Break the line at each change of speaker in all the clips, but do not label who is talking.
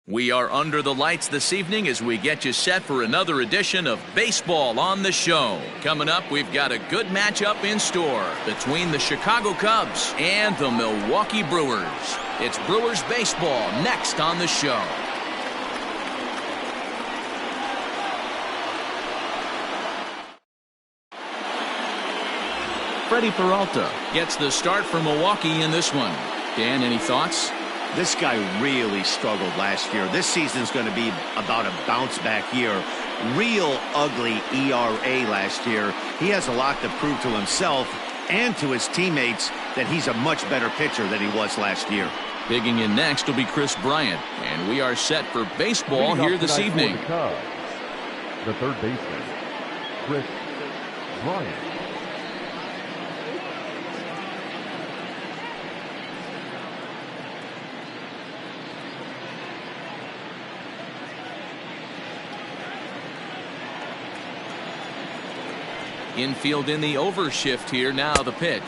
We are under the lights this evening as we get you set for another edition of Baseball on the Show. Coming up, we've got a good matchup in store between the Chicago Cubs and the Milwaukee Brewers. It's Brewers baseball next on the show. Freddie Peralta gets the start for Milwaukee in this one. Dan, any thoughts?
This guy really struggled last year. This season's going to be about a bounce-back year. Real ugly ERA last year. He has a lot to prove to himself and to his teammates that he's a much better pitcher than he was last year.
Digging in next will be Chris Bryant, and we are set for baseball here this evening.
The third baseman, Chris Bryant.
Infield in the overshift here. Now the pitch.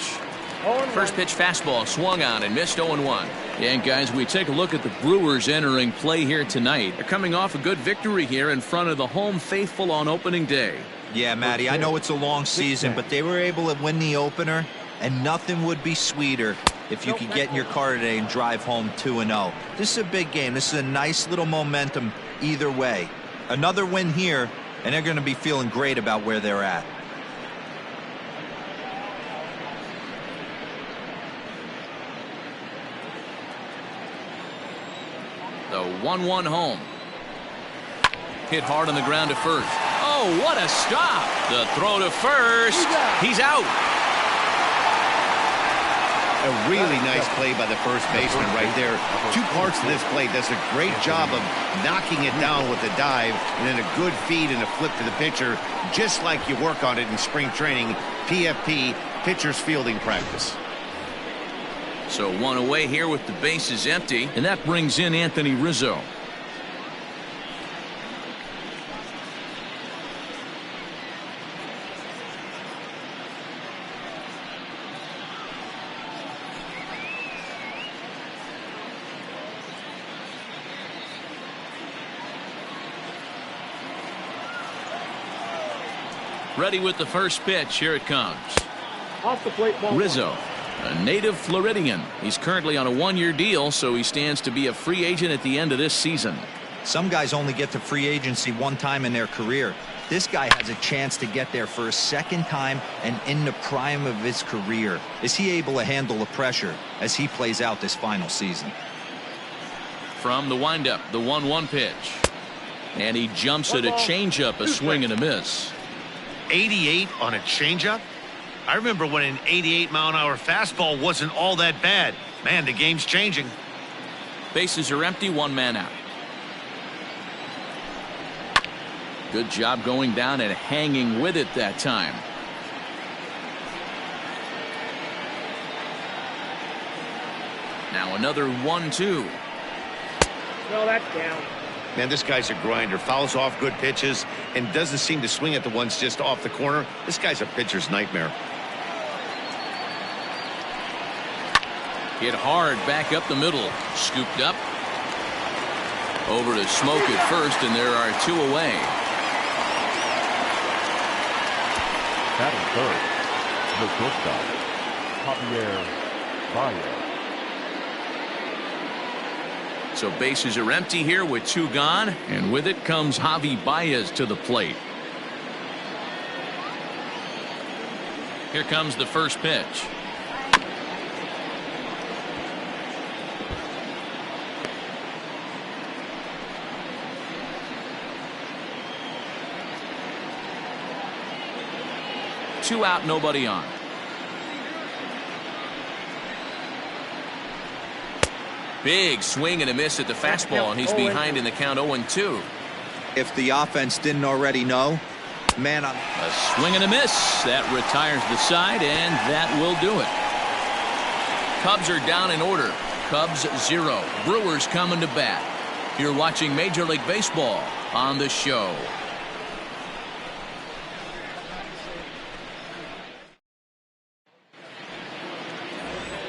First pitch fastball swung on and missed 0-1. And guys, we take a look at the Brewers entering play here tonight. They're coming off a good victory here in front of the home faithful on opening day.
Yeah, Matty, I know it's a long season, but they were able to win the opener, and nothing would be sweeter if you could get in your car today and drive home 2-0. This is a big game. This is a nice little momentum either way. Another win here, and they're going to be feeling great about where they're at.
The 1-1 home. Hit hard on the ground to first. Oh, what a stop. The throw to first. He's out.
A really nice play by the first baseman right there. Two parts of this play. Does a great job of knocking it down with a dive, and then a good feed and a flip to the pitcher, just like you work on it in spring training. PFP, pitcher's fielding practice.
So one away here with the bases empty, and that brings in Anthony Rizzo. Ready with the first pitch. Here it comes.
Off the plate, ball.
Rizzo, a native Floridian. He's currently on a one-year deal, so he stands to be a free agent at the end of this season.
Some guys only get to free agency one time in their career. This guy has a chance to get there for a second time and in the prime of his career. Is he able to handle the pressure as he plays out this final season?
From the windup, the 1-1 pitch. And he jumps at a changeup, a swing and a miss.
88 on a changeup? I remember when an 88-mile-an-hour fastball wasn't all that bad. Man, the game's changing.
Bases are empty, one man out. Good job going down and hanging with it that time. Now another 1-2.
No, that's down.
Man, this guy's a grinder. Fouls off good pitches and doesn't seem to swing at the ones just off the corner. This guy's a pitcher's nightmare.
Hit hard back up the middle. Scooped up. Over to Smoke at first, and there are two away.
Batting third, the shortstop, Javier Baez.
So bases are empty here with two gone, and with it comes Javi Baez to the plate. Here comes the first pitch. Two out, nobody on. Big swing and a miss at the fastball, and he's behind in the count 0-2.
If the offense didn't already know, man,
a swing and a miss. That retires the side, and that will do it. Cubs are down in order. Cubs 0. Brewers coming to bat. You're watching Major League Baseball on the show.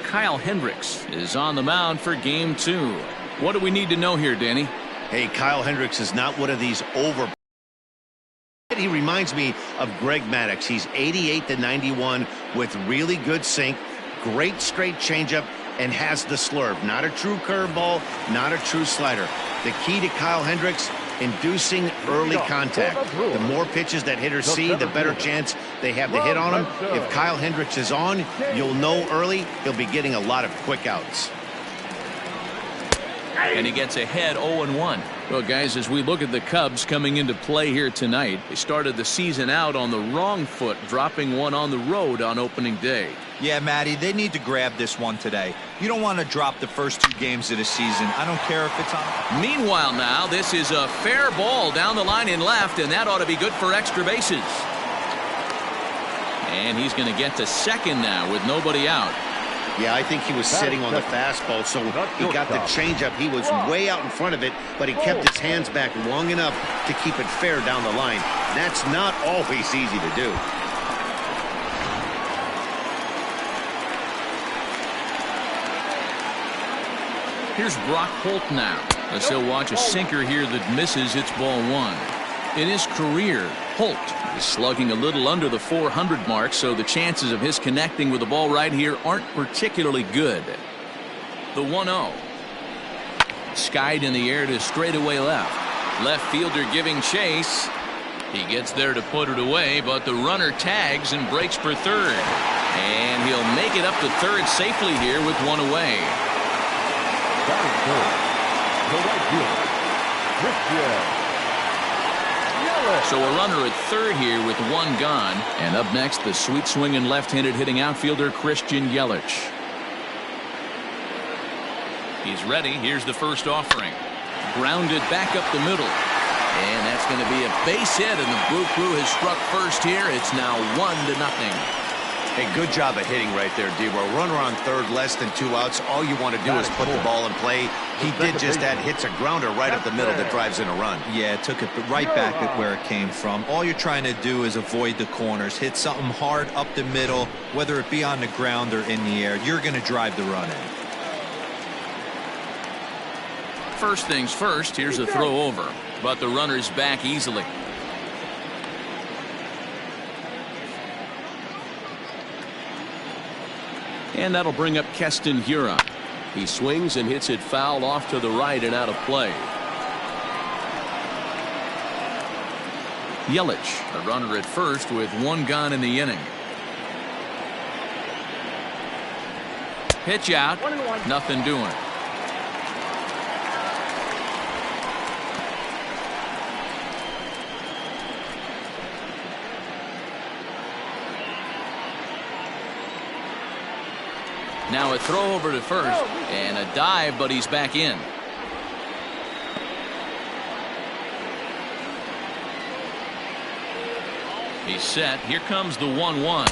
Kyle Hendricks is on the mound for game 2. What do we need to know here, Danny?
Hey, Kyle Hendricks is not one of these over. He reminds me of Greg Maddux. He's 88 to 91 with really good sink, great straight changeup, and has the slurve. Not a true curveball, not a true slider. The key to Kyle Hendricks, inducing early contact. The more pitches that hitters see, the better chance they have to hit on him. If Kyle Hendricks is on, you'll know early he'll be getting a lot of quick outs.
And he gets ahead 0-1. Well, guys, as we look at the Cubs coming into play here tonight, they started the season out on the wrong foot, dropping one on the road on opening day.
Yeah, Matty, they need to grab this one today. You don't want to drop the first 2 games of the season. I don't care if it's on.
Meanwhile now, this is a fair ball down the line in left, and that ought to be good for extra bases. And he's going to get to second now with nobody out.
Yeah, I think he was sitting on the fastball, so he got the changeup. He was way out in front of it, but he kept his hands back long enough to keep it fair down the line. That's not always easy to do.
Here's Brock Holt now, as he'll watch a sinker here that misses. It's ball 1. In his career, Holt is slugging a little under the 400 mark, so the chances of his connecting with the ball right here aren't particularly good. The 1-0. Skied in the air to straightaway left. Left fielder giving chase. He gets there to put it away, but the runner tags and breaks for third. And he'll make it up to third safely here with one away.
Batting third, the right fielder, Christian.
So a runner at third here with one gone. And up next, the sweet swinging left-handed hitting outfielder Christian Yelich. He's ready. Here's the first offering. Grounded back up the middle. And that's going to be a base hit, and the Brew Crew has struck first here. It's now 1-0.
Hey, good job of hitting right there, Debo. Runner on third, less than 2 outs. All you want to do is put the ball in play. He did just that. Hits a grounder right up the middle that drives in a run.
Yeah, took it right back at where it came from. All you're trying to do is avoid the corners. Hit something hard up the middle, whether it be on the ground or in the air. You're going to drive the run in.
First things first, here's a throw over. But the runner's back easily. And that'll bring up Keston Huron. He swings and hits it foul off to the right and out of play. Yelich, a runner at first with one gone in the inning. Pitch out.
1-1.
Nothing doing. Now a throw over to first and a dive, but he's back in. He's set. Here comes the 1-1.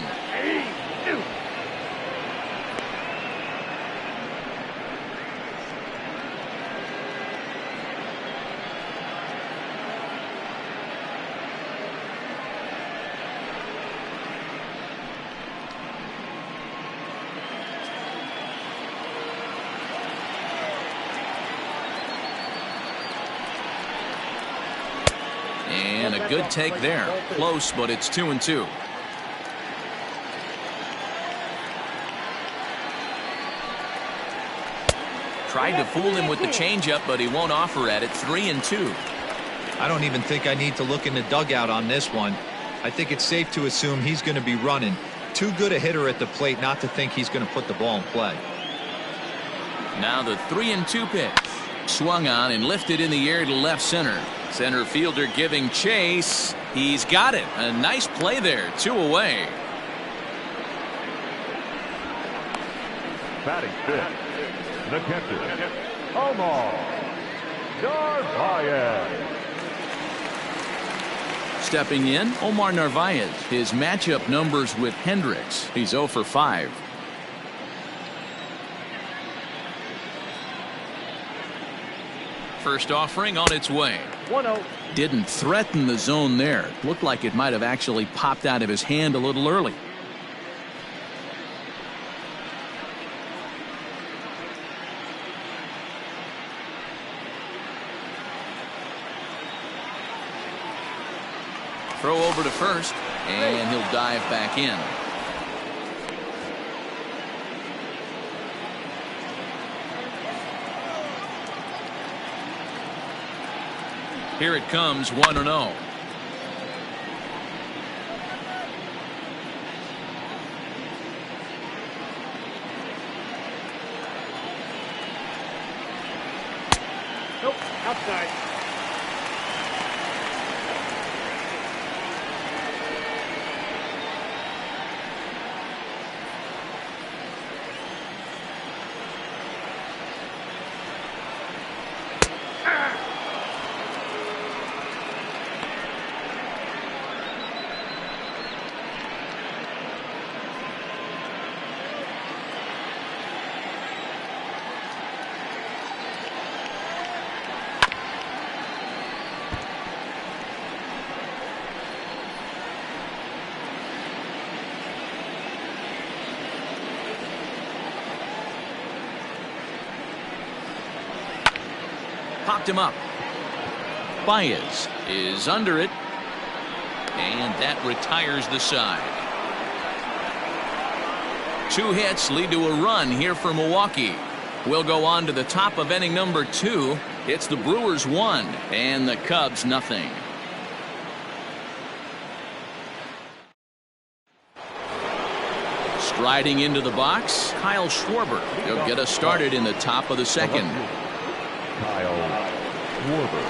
And a good take there. Close, but it's 2-2. Tried to fool him with the changeup, but he won't offer at it. 3-2.
I don't even think I need to look in the dugout on this one. I think it's safe to assume he's going to be running. Too good a hitter at the plate not to think he's going to put the ball in play.
Now the 3-2 pitch. Swung on and lifted in the air to left center. Center fielder giving chase. He's got it. A nice play there. 2 away.
Batting fifth, the catcher, Omar Narvaez.
Stepping in, Omar Narvaez. His matchup numbers with Hendricks. He's 0 for 5. First offering on its way.
1-0.
Didn't threaten the zone there. Looked like it might have actually popped out of his hand a little early. Throw over to first, and he'll dive back in. Here it comes, 1-0.
Nope, outside.
Popped him up. Baez is under it, and that retires the side. 2 hits lead to a run here for Milwaukee. We'll go on to the top of inning number 2. It's the Brewers 1 and the Cubs nothing. Striding into the box, Kyle Schwarber. He'll get us started in the top of the second.
Kyle Schwarber.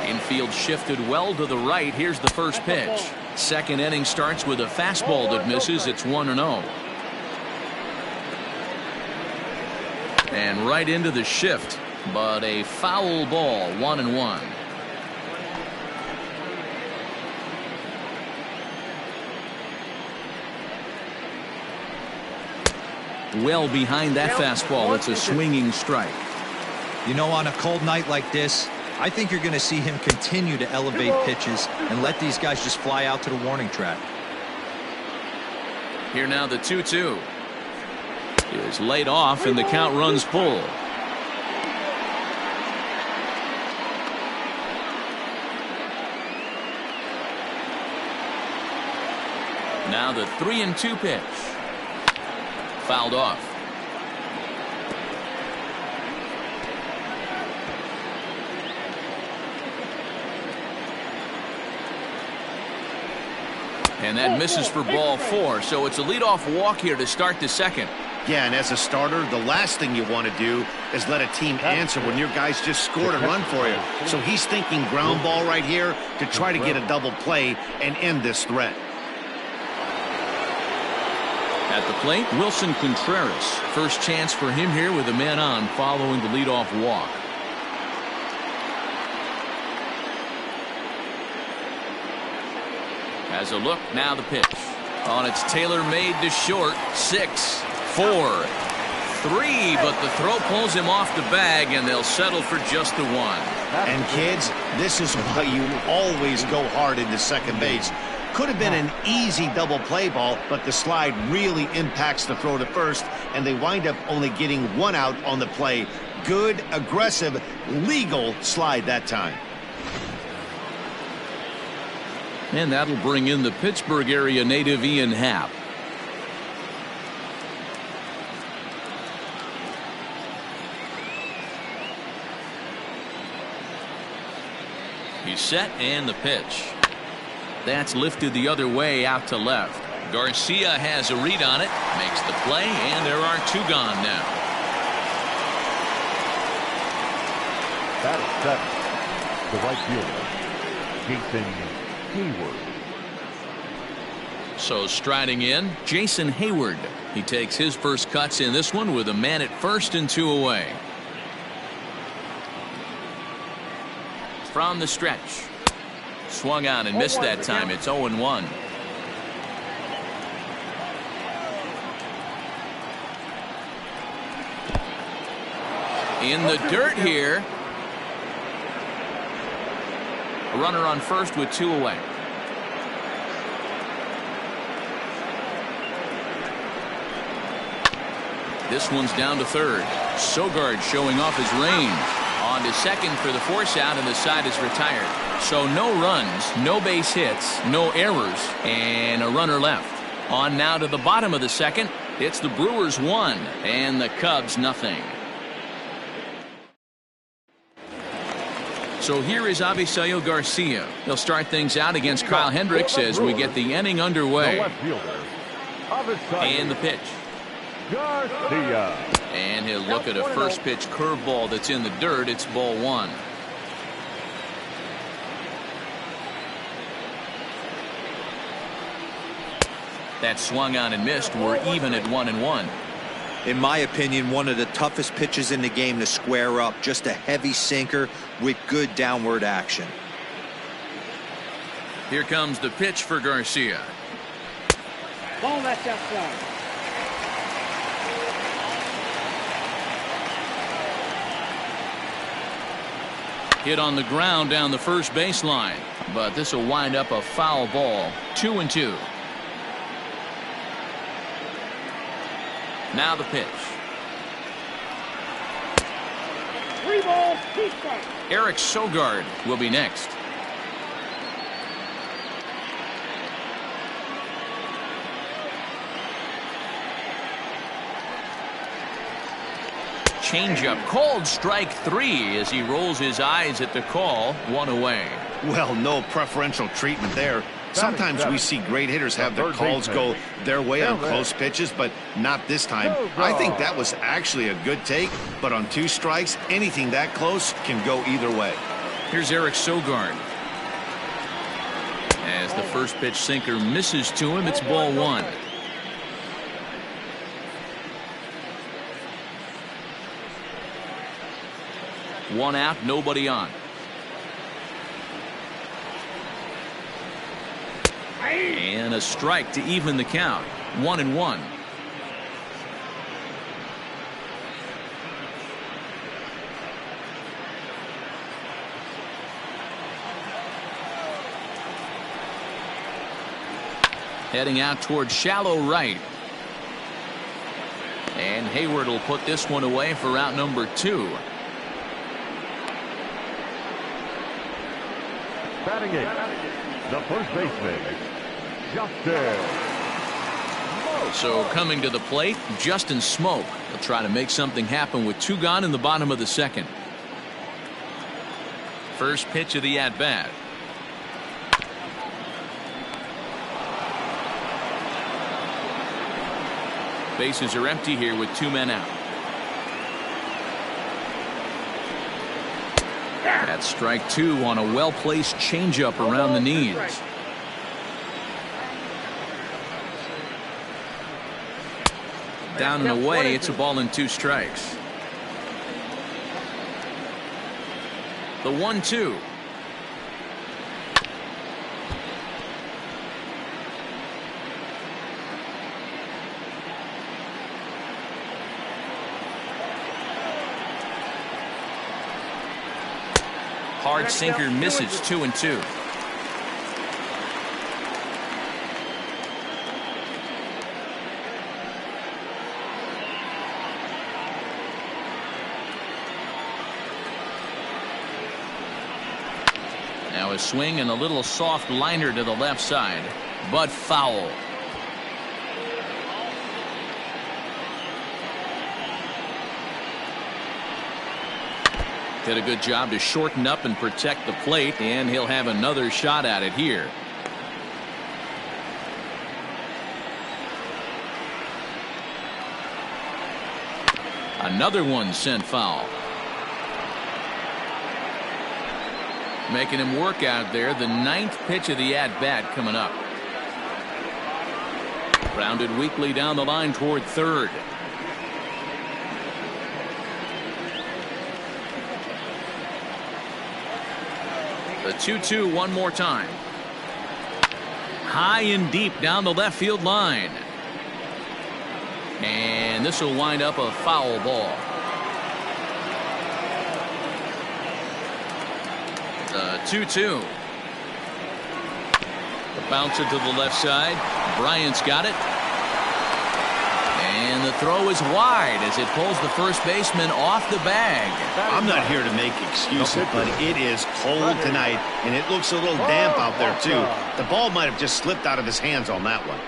Infield shifted well to the right. Here's the first pitch. Second inning starts with a fastball that misses. It's 1-0. And right into the shift, but a foul ball, 1-1. Well behind that fastball. It's a swinging strike.
You know, on a cold night like this, I think you're going to see him continue to elevate pitches and let these guys just fly out to the warning track.
Here now the 2-2 is laid off and the count runs full. Now the 3-2 pitch. Fouled off. And that misses for ball 4, so it's a leadoff walk here to start the second.
Yeah, and as a starter, the last thing you want to do is let a team answer when your guys just scored a run for you. So he's thinking ground ball right here to try to get a double play and end this threat.
At the plate, Wilson Contreras. First chance for him here with a man on following the leadoff walk. As a look, now the pitch. On its tailor-made to short. 6, 4, 3, but the throw pulls him off the bag, and they'll settle for just the 1.
And kids, this is why you always go hard into second base. Could have been an easy double play ball, but the slide really impacts the throw to first, and they wind up only getting 1 out on the play. Good, aggressive, legal slide that time.
And that'll bring in the Pittsburgh area native Ian Happ. He's set, and the pitch. That's lifted the other way out to left. Garcia has a read on it, makes the play, and there are 2 gone now.
That is 7. The right fielder, Jason Hayward.
So striding in, Jason Hayward. He takes his first cuts in this one with a man at first and 2 away. From the stretch. Swung on and missed that time. It's 0-1. In the dirt here. A runner on first with 2 away. This one's down to third. Sogard showing off his range. On to second for the force out, and the side is retired. So no runs, no base hits, no errors, and a runner left. On now to the bottom of the second. It's the Brewers 1 and the Cubs nothing. So here is Avisail Garcia. He'll start things out against Kyle Hendricks as we get the inning underway. And the pitch.
Garcia.
And he'll look at a first pitch curveball that's in the dirt. It's ball 1. That swung on and missed. We're even at 1-1.
In my opinion, one of the toughest pitches in the game to square up. Just a heavy sinker with good downward action.
Here comes the pitch for Garcia.
Ball that's outside.
Hit on the ground down the first baseline, but this will wind up a foul ball. 2-2. Now the pitch.
3 balls, 2 strikes.
Eric Sogard will be next. Changeup called strike 3 as he rolls his eyes at the call. 1 away.
Well, no preferential treatment there. Sometimes we see great hitters have their calls go their way on close pitches, but not this time. I think that was actually a good take, but on 2 strikes, anything that close can go either way.
Here's Eric Sogard. As the first pitch sinker misses to him, it's ball 1. One out, nobody on. And a strike to even the count. 1-1. Heading out towards shallow right. And Hayward will put this one away for out number 2.
Batting it, the first baseman, Justin.
So coming to the plate, Justin Smoke. He'll try to make something happen with 2 gone in the bottom of the second. First pitch of the at-bat. Bases are empty here with 2 men out. That's strike 2 on a well-placed changeup around the knees. Down and away, it's a ball and 2 strikes. The 1-2. Hard sinker misses. 2-2. Now a swing and a little soft liner to the left side, but foul. Did a good job to shorten up and protect the plate, and he'll have another shot at it here. Another one sent foul. Making him work out there. The 9th pitch of the at-bat coming up. Grounded weakly down the line toward third. The 2-2 one more time. High and deep down the left field line. And this will wind up a foul ball. The 2-2. The bouncer to the left side. Bryant's got it. And the throw is wide as it pulls the first baseman off the bag.
I'm not here to make excuses, but it is cold tonight, and it looks a little damp out there, too. The ball might have just slipped out of his hands on that one.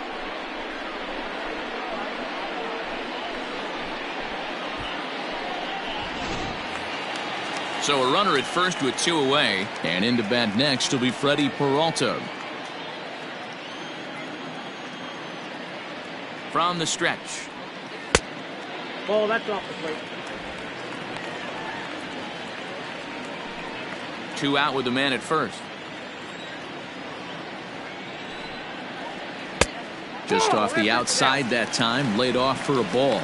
So a runner at first with 2 away, and into bat next will be Freddie Peralta. From the stretch.
Ball, that's off the plate.
2 out with the man at first. Just off the outside that time, laid off for a ball.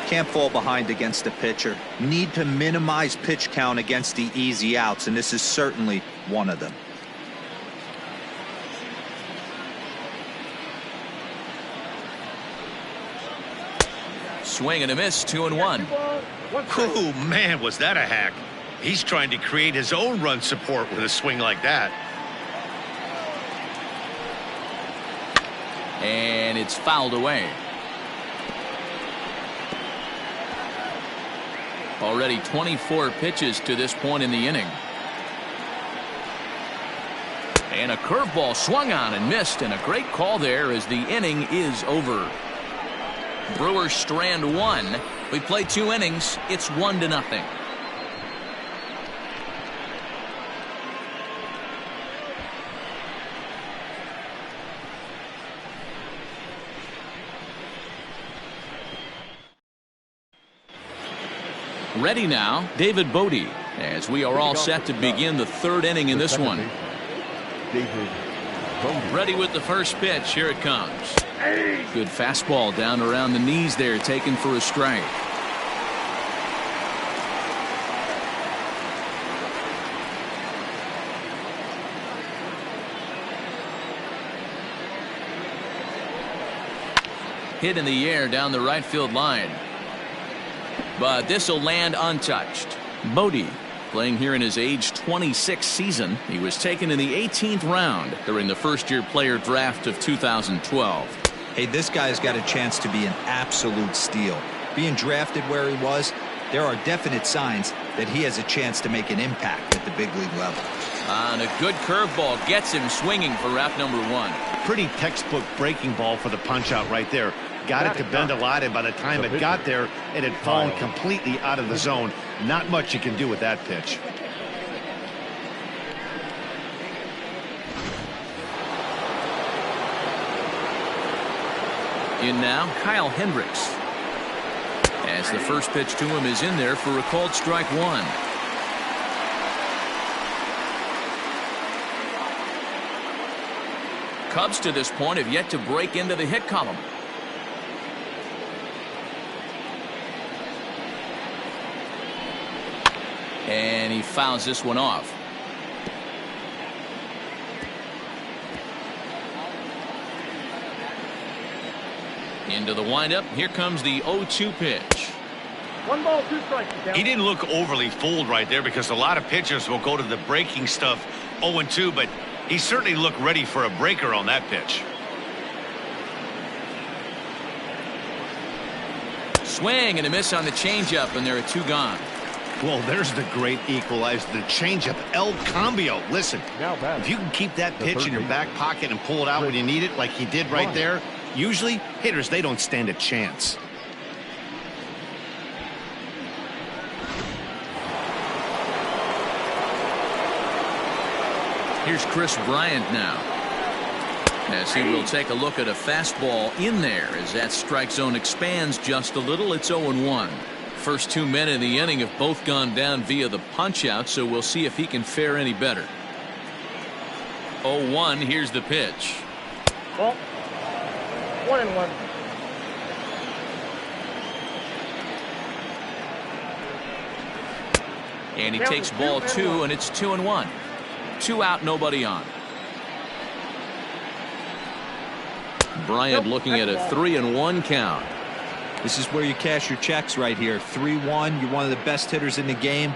Can't fall behind against a pitcher. Need to minimize pitch count against the easy outs, and this is certainly one of them.
Swing and a miss, 2-1.
Oh, man, was that a hack. He's trying to create his own run support with a swing like that.
And it's fouled away. Already 24 pitches to this point in the inning. And a curveball swung on and missed, and a great call there as the inning is over. Brewers strand 1. We play 2 innings. It's 1-0. Ready now, David Bodie, as we are all set to begin the 3rd inning in this one.
David Bodie.
Ready with the first pitch. Here it comes. Good fastball down around the knees there, taken for a strike. Hit in the air down the right field line. But this will land untouched. Bodie playing here in his age 26 season. He was taken in the 18th round during the first-year player draft of 2012.
Hey, this guy's got a chance to be an absolute steal. Being drafted where he was, there are definite signs that he has a chance to make an impact at the big league level.
And a good curveball gets him swinging for wrap number 1.
Pretty textbook breaking ball for the punch-out right there. Got it to bend a lot, and by the time it got there, it had fallen completely out of the zone. Not much you can do with that pitch.
In now, Kyle Hendricks. As the first pitch to him is in there for a called strike 1. Cubs to this point have yet to break into the hit column. And he fouls this one off. Into the windup. Here comes the 0-2 pitch.
1 ball, 2 strikes.
He didn't look overly fooled right there because a lot of pitchers will go to the breaking stuff 0-2, but he certainly looked ready for a breaker on that pitch.
Swing and a miss on the changeup, and there are 2 gone.
Well, there's the great equalizer, the changeup, El Cambio. Listen, if you can keep that pitch in your back pocket and pull it out when you need it like he did right there, usually hitters, they don't stand a chance.
Here's Chris Bryant now, as he will take a look at a fastball in there as that strike zone expands just a little. It's 0-1. First 2 men in the inning have both gone down via the punch out, so we'll see if he can fare any better. 0-1. Here's the pitch.
Ball. 1-1.
And he takes ball 2, and it's 2-1. 2 out, nobody on. Bryant looking at a 3-1 count.
This is where you cash your checks right here. 3-1. You're one of the best hitters in the game.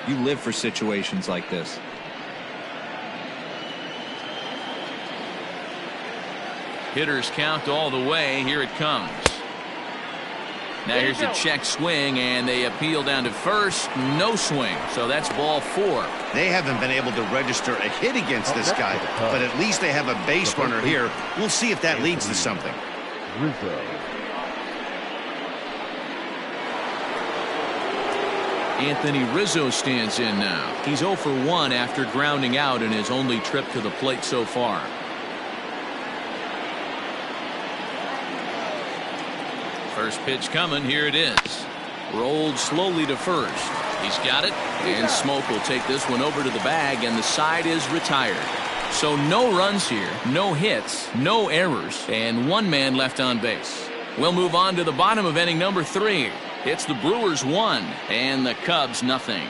You live for situations like this.
Hitters count all the way. Here it comes. Now here's a check swing, and they appeal down to first. No swing, so that's ball 4.
They haven't been able to register a hit against this guy, but at least they have a base runner here. We'll see if that leads to something.
Rizzo.
Anthony Rizzo stands in now. He's 0 for 1 after grounding out in his only trip to the plate so far. First pitch coming. Here it is. Rolled slowly to first. He's got it, and Smoke will take this one over to the bag, and the side is retired. So no runs here, no hits, no errors, and 1 man left on base. We'll move on to the bottom of inning number 3. It's the Brewers 1 and the Cubs nothing.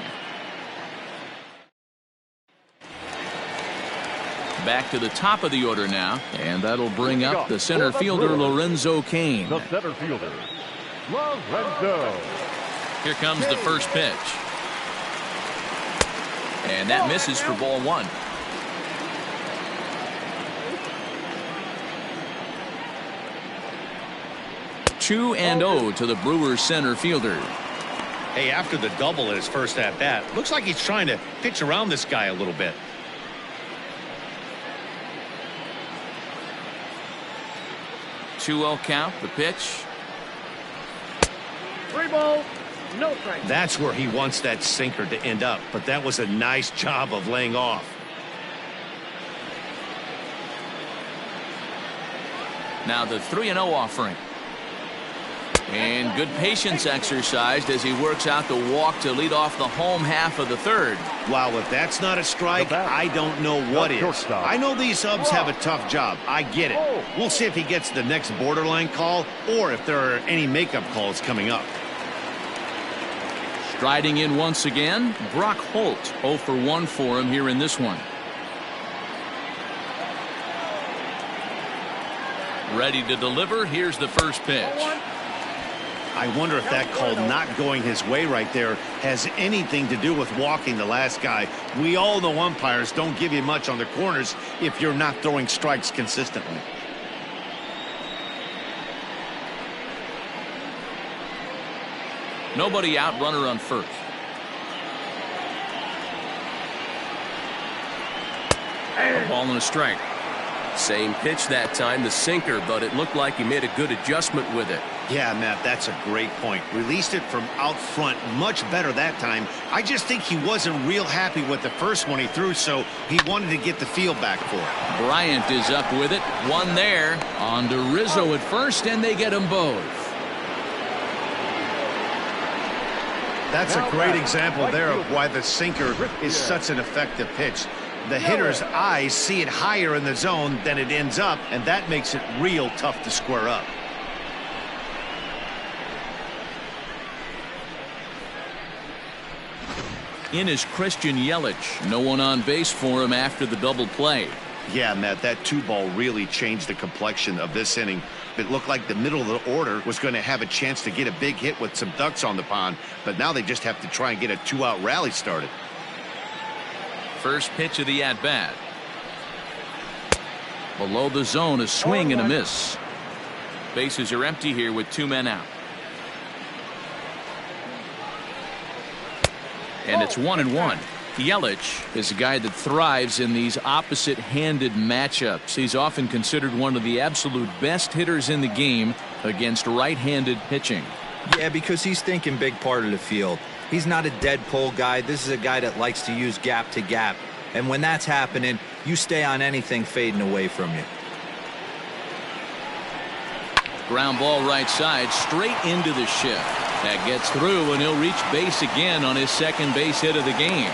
Back to the top of the order now, and that'll bring up the center fielder Lorenzo Cain.
The center fielder, Lorenzo.
Here comes the first pitch. And that misses for ball 1. Two and 0 to the Brewers center fielder.
Hey, after the double in his first at-bat, looks like he's trying to pitch around this guy a little bit.
2-0 count, the pitch.
3 balls, no strikes.
That's where he wants that sinker to end up, but that was a nice job of laying off.
Now the 3-0 offering. And good patience exercised as he works out the walk to lead off the home half of the 3rd.
Wow, if that's not a strike, I don't know what is. I know these subs have a tough job. I get it. We'll see if he gets the next borderline call or if there are any makeup calls coming up.
Striding in once again, Brock Holt. 0 for 1 for him here in this one. Ready to deliver. Here's the first pitch.
I wonder if that call not going his way right there has anything to do with walking the last guy. We all know umpires don't give you much on the corners if you're not throwing strikes consistently.
Nobody out, runner on first. A ball and a strike.
Same pitch that time, the sinker, but it looked like he made a good adjustment with it.
Yeah, Matt, that's a great point. Released it from out front much better that time. I just think he wasn't real happy with the first one he threw, so he wanted to get the feel back for it.
Bryant is up with it. One there. On to Rizzo at first, and they get them both.
That's a great example there of why the sinker is such an effective pitch. The hitter's eyes see it higher in the zone than it ends up, and that makes it real tough to square up.
In is Christian Yelich. No one on base for him after the double play.
Yeah, Matt, that 2-ball really changed the complexion of this inning. It looked like the middle of the order was going to have a chance to get a big hit with some ducks on the pond, but now they just have to try and get a 2-out rally started.
First pitch of the at-bat. Below the zone, a swing and a miss. Bases are empty here with 2 men out. And it's 1-1. Yelich is a guy that thrives in these opposite-handed matchups. He's often considered one of the absolute best hitters in the game against right-handed pitching.
Yeah, because he's thinking big part of the field. He's not a dead pull guy. This is a guy that likes to use gap to gap. And when that's happening, you stay on anything fading away from you.
Ground ball right side, straight into the shift. That gets through, and he'll reach base again on his second base hit of the game.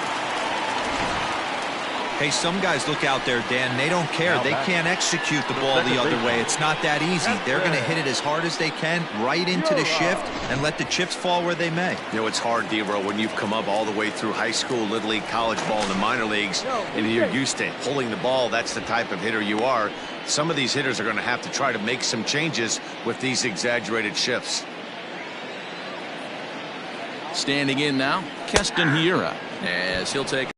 Hey, some guys look out there, Dan, they don't care. They can't execute the ball the other way. It's not that easy. They're going to hit it as hard as they can right into the shift and let the chips fall where they may.
You know, it's hard, D-Row, when you've come up all the way through high school, little league, college ball, and the minor leagues, and you're used to pulling the ball. That's the type of hitter you are. Some of these hitters are going to have to try to make some changes with these exaggerated shifts.
Standing in now, Keston Hiura, as he'll take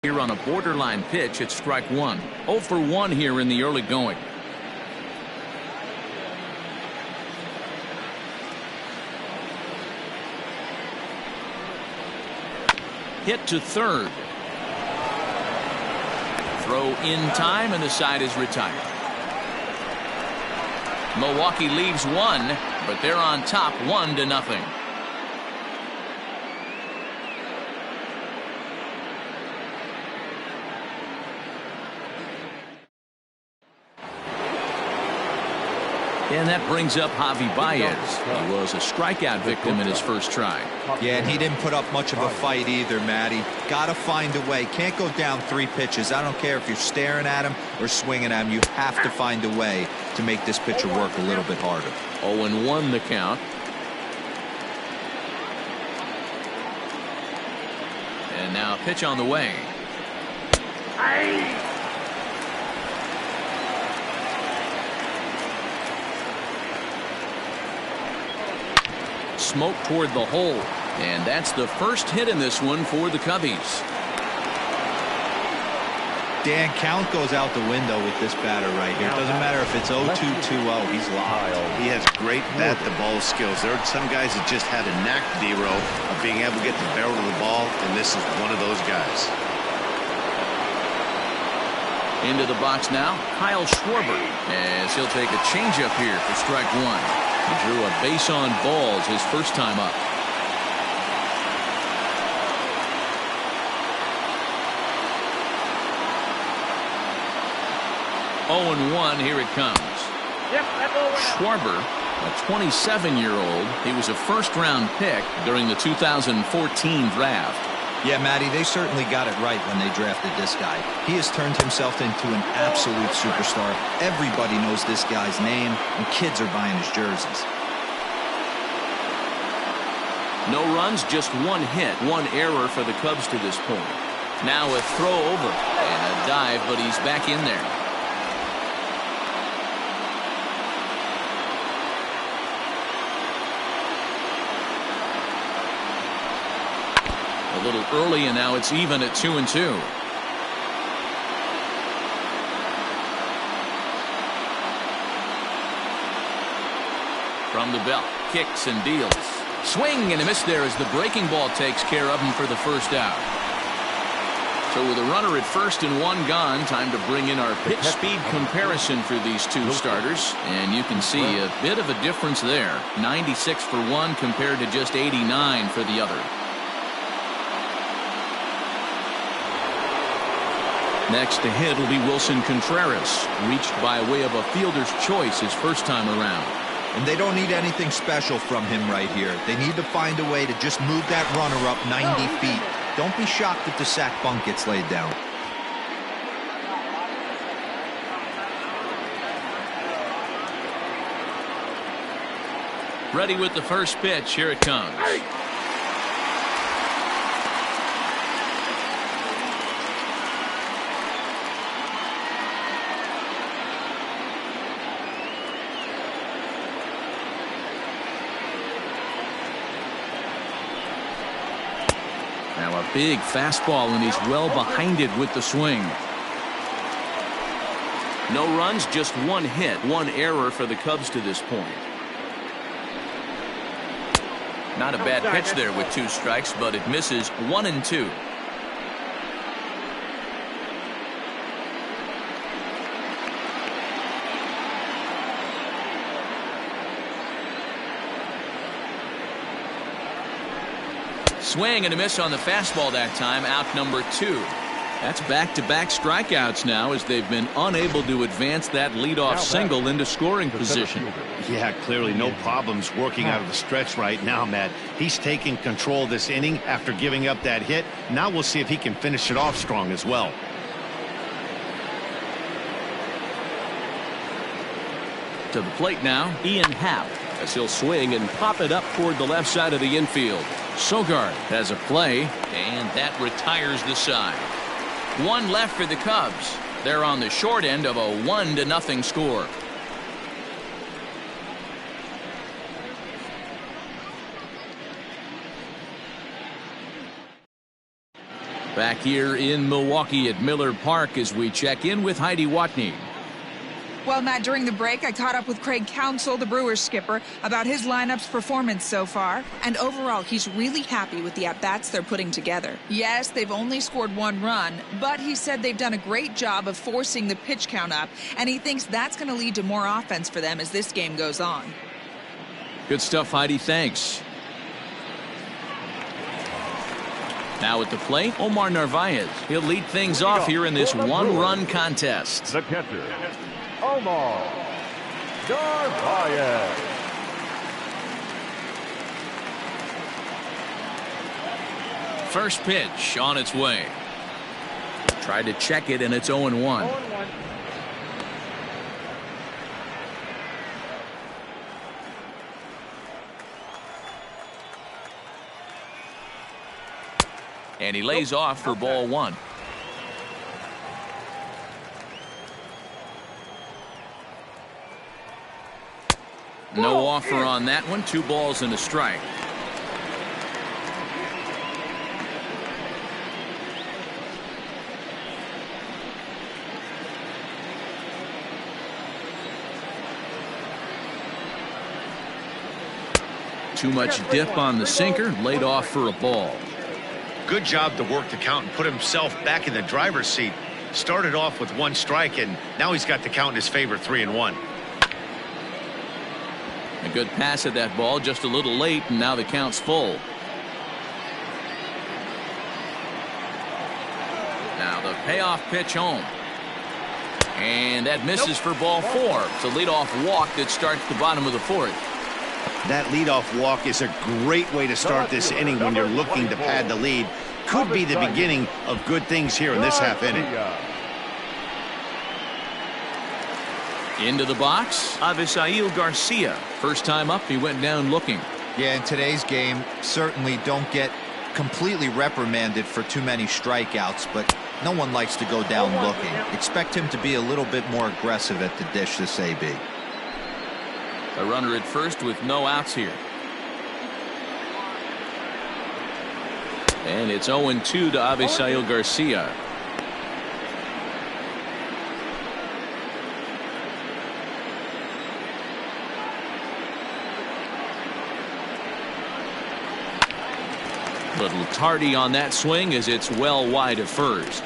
here on a borderline pitch at strike 1. 0 for 1 here in the early going. hit to third. Throw in time, and the side is retired. Milwaukee leaves one, but they're on top 1-0. And that brings up Javi Baez. He was a strikeout victim in his first try.
Yeah, and he didn't put up much of a fight either, Matty. Got to find a way. Can't go down 3 pitches. I don't care if you're staring at him or swinging at him. You have to find a way to make this pitcher work a little bit harder.
0-1 the count. And now a pitch on the way. Smoke toward the hole, and that's the first hit in this one for the Cubbies.
Dan, count goes out the window with this batter right here. It doesn't matter if it's 0-2, 2-0. He's live.
He has great bat-to-ball skills. There are some guys that just have a knack, D-Row, of being able to get the barrel of the ball, and this is one of those guys.
Into the box now, Kyle Schwarber, as he'll take a changeup here for strike one. He drew a base on balls his first time up. Oh, and 1, here it comes. Schwarber, a 27-year-old. He was a first-round pick during the 2014 draft.
Yeah, Matty, they certainly got it right when they drafted this guy. He has turned himself into an absolute superstar. Everybody knows this guy's name, and kids are buying his jerseys.
No runs, just 1 hit, 1 error for the Cubs to this point. Now a throw over and a dive, but he's back in there. A little early, and now it's even at 2-2. From the belt, kicks and deals. Swing and a miss there as the breaking ball takes care of him for the first out. So with a runner at first and 1 gone, time to bring in our pitch speed comparison for these two starters. And you can see a bit of a difference there. 96 for one compared to just 89 for the other. Next to hit will be Wilson Contreras, reached by way of a fielder's choice his first time around.
And they don't need anything special from him right here. They need to find a way to just move that runner up 90 feet. Don't be shocked if the sac bunt gets laid down.
Ready with the first pitch. Here it comes. Now a big fastball, and he's well behind it with the swing. No runs, just 1 hit, 1 error for the Cubs to this point. Not a bad pitch there with 2 strikes, but it misses 1-2. Swing and a miss on the fastball that time, out number 2. That's back-to-back strikeouts now as they've been unable to advance that leadoff single into scoring position.
Yeah, clearly no problems working out of the stretch right now, Matt. He's taking control of this inning after giving up that hit. Now we'll see if he can finish it off strong as well.
To the plate now, Ian Happ, as he'll swing and pop it up toward the left side of the infield. Sogard has a play, and that retires the side. 1 left for the Cubs. They're on the short end of a 1-0 score. Back here in Milwaukee at Miller Park as we check in with Heidi Watney.
Well, Matt, during the break, I caught up with Craig Counsell, the Brewers skipper, about his lineup's performance so far. And overall, he's really happy with the at-bats they're putting together. Yes, they've only scored 1 run, but he said they've done a great job of forcing the pitch count up, and he thinks that's going to lead to more offense for them as this game goes on.
Good stuff, Heidi. Thanks. Now at the plate, Omar Narvaez. He'll lead things off here in this 1-run contest.
The catcher, Omar Narvaez.
First pitch on its way. Tried to check it, and it's 0-1. And he lays off for ball 1. No offer on that one. 2 balls and a strike. Too much dip on the sinker. Laid off for a ball.
Good job to work the count and put himself back in the driver's seat. Started off with 1 strike, and now he's got the count in his favor, 3-1.
A good pass at that ball, just a little late, and now the count's full. Now the payoff pitch home. And that misses for ball 4. It's a leadoff walk that starts the bottom of the 4th.
That leadoff walk is a great way to start this inning when you're looking to pad the lead. Could be the beginning of good things here in this half inning.
Into the box, Avisail Garcia. First time up, he went down looking.
Yeah, in today's game, certainly don't get completely reprimanded for too many strikeouts, but no one likes to go down looking. Expect him to be a little bit more aggressive at the dish this AB.
A runner at first with no outs here. And it's 0-2 to Avisail Garcia. Little tardy on that swing as it's well wide of first.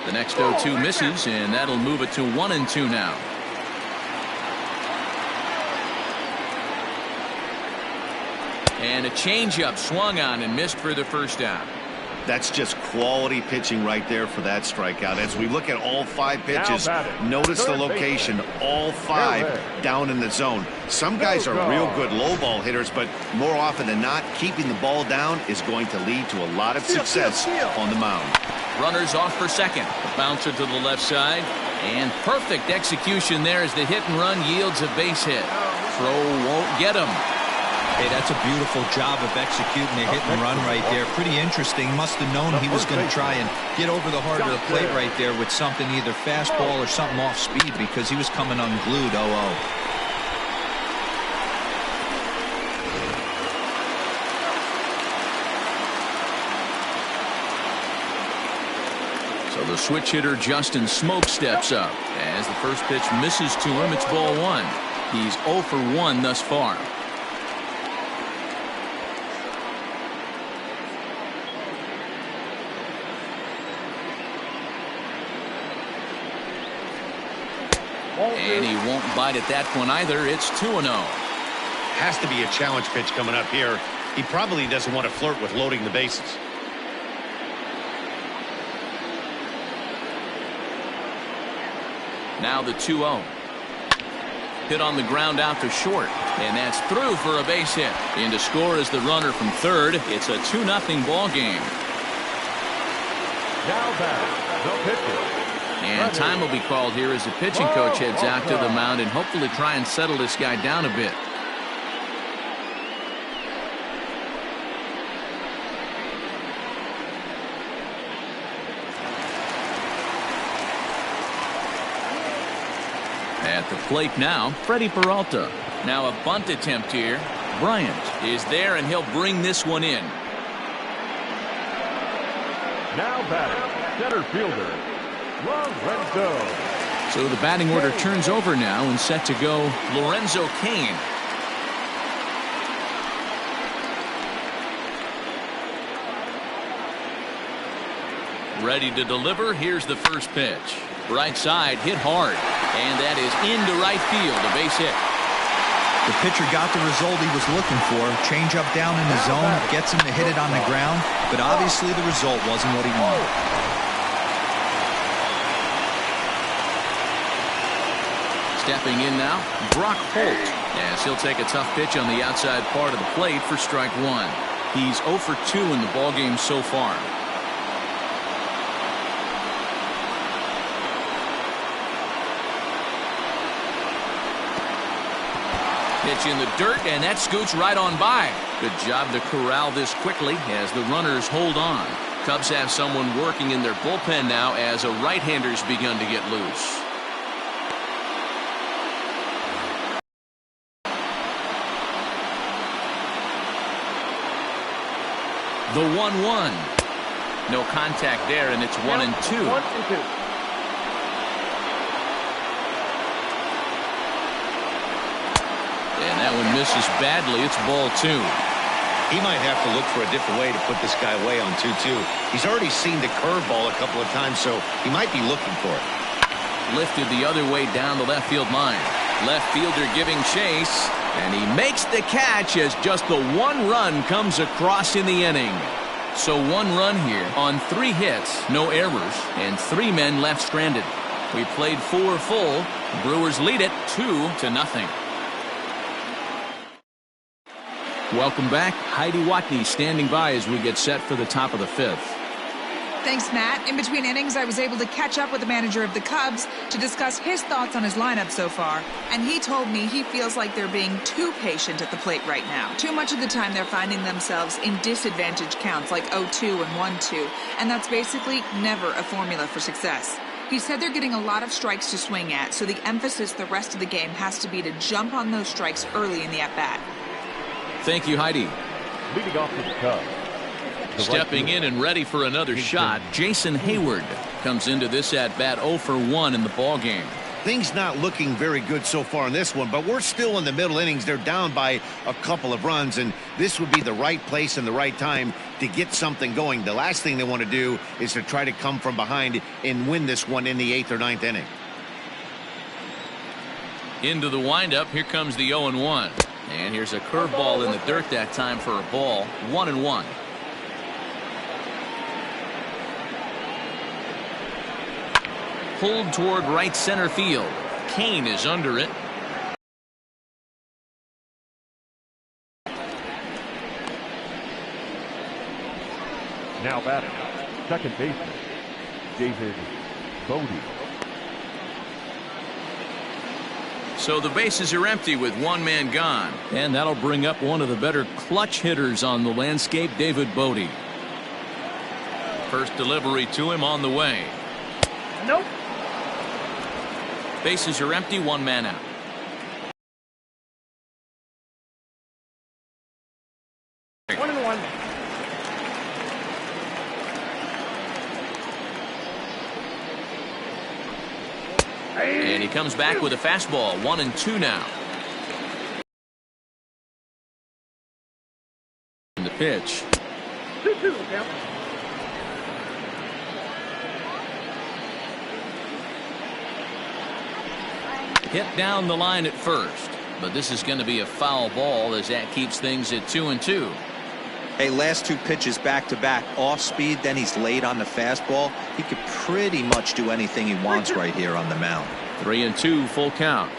The next 0-2 misses, and that'll move it to 1-2 now. And a changeup swung on and missed for the first down.
That's just quality pitching right there for that strikeout. As we look at all 5 pitches, notice the location, all 5 down in the zone. Some guys are real good low ball hitters, but more often than not, keeping the ball down is going to lead to a lot of success on the mound.
Runners off for second. A bouncer to the left side. And perfect execution there as the hit and run yields a base hit. Throw won't get him.
Hey, that's a beautiful job of executing a hit and run right there. Pretty interesting. Must have known he was going to try and get over the heart of the plate right there with something, either fastball or something off speed, because he was coming unglued. 0-0.
So the switch hitter Justin Smoke steps up. As the first pitch misses to him, it's ball 1. He's 0 for 1 thus far. And he won't bite at that one either. It's 2-0.
Has to be a challenge pitch coming up here. He probably doesn't want to flirt with loading the bases.
Now the 2-0. Hit on the ground out to short. And that's through for a base hit. In to score is the runner from third. It's a 2-0 ball game.
Now back, the pitcher.
And time will be called here as the pitching coach heads out to the mound and hopefully try and settle this guy down a bit. At the plate now, Freddie Peralta. Now a bunt attempt here. Bryant is there, and he'll bring this one in.
Now batting, center fielder, Lorenzo.
So the batting order turns over now and set to go Lorenzo Cain. Ready to deliver. Here's the first pitch. Right side, hit hard. And that is into right field, a base hit.
The pitcher got the result he was looking for. Change up down in the zone, gets him to hit it on the ground, but obviously the result wasn't what he wanted.
Stepping in now, Brock Holt, as he'll take a tough pitch on the outside part of the plate for strike one. He's 0 for 2 in the ballgame so far. Pitch in the dirt, and that scoots right on by. Good job to corral this quickly as the runners hold on. Cubs have someone working in their bullpen now as a right-hander's begun to get loose. The 1-1. No contact there, and it's 1-2.
1-2.
And that one misses badly. It's ball 2.
He might have to look for a different way to put this guy away on 2-2. He's already seen the curveball a couple of times, so he might be looking for it.
Lifted the other way down the left field line. Left fielder giving chase, and he makes the catch as just the one run comes across in the inning. So 1 run here on 3 hits, no errors, and 3 men left stranded. We played 4 full. Brewers lead it 2-0. Welcome back. Heidi Watney standing by as we get set for the top of the 5th.
Thanks, Matt. In between innings, I was able to catch up with the manager of the Cubs to discuss his thoughts on his lineup so far. And he told me he feels like they're being too patient at the plate right now. Too much of the time they're finding themselves in disadvantaged counts like 0-2 and 1-2. And that's basically never a formula for success. He said they're getting a lot of strikes to swing at, so the emphasis the rest of the game has to be to jump on those strikes early in the at-bat.
Thank you, Heidi.
Leading off for the Cubs.
Stepping in and ready for another shot, Jason Hayward comes into this at-bat 0 for 1 in the ballgame.
Things not looking very good so far in this one, but we're still in the middle innings. They're down by a couple of runs, and this would be the right place and the right time to get something going. The last thing they want to do is to try to come from behind and win this one in the 8th or 9th inning.
Into the windup, here comes the 0-1. And here's a curveball in the dirt that time for a ball. 1-1. Pulled toward right center field. Cain is under it.
Now batting, second baseman, David Bodie.
So the bases are empty with 1 man gone. And that'll bring up one of the better clutch hitters on the landscape, David Bodie. First delivery to him on the way.
Nope.
Bases are empty, 1 man out.
One and one.
And he comes back with a fastball. 1-2 now. And the pitch.
2-2, count.
Hit down the line at first, but this is going to be a foul ball as that keeps things at 2-2.
Hey, last 2 pitches back-to-back, off speed, then he's late on the fastball. He could pretty much do anything he wants right here on the mound.
3-2, full count.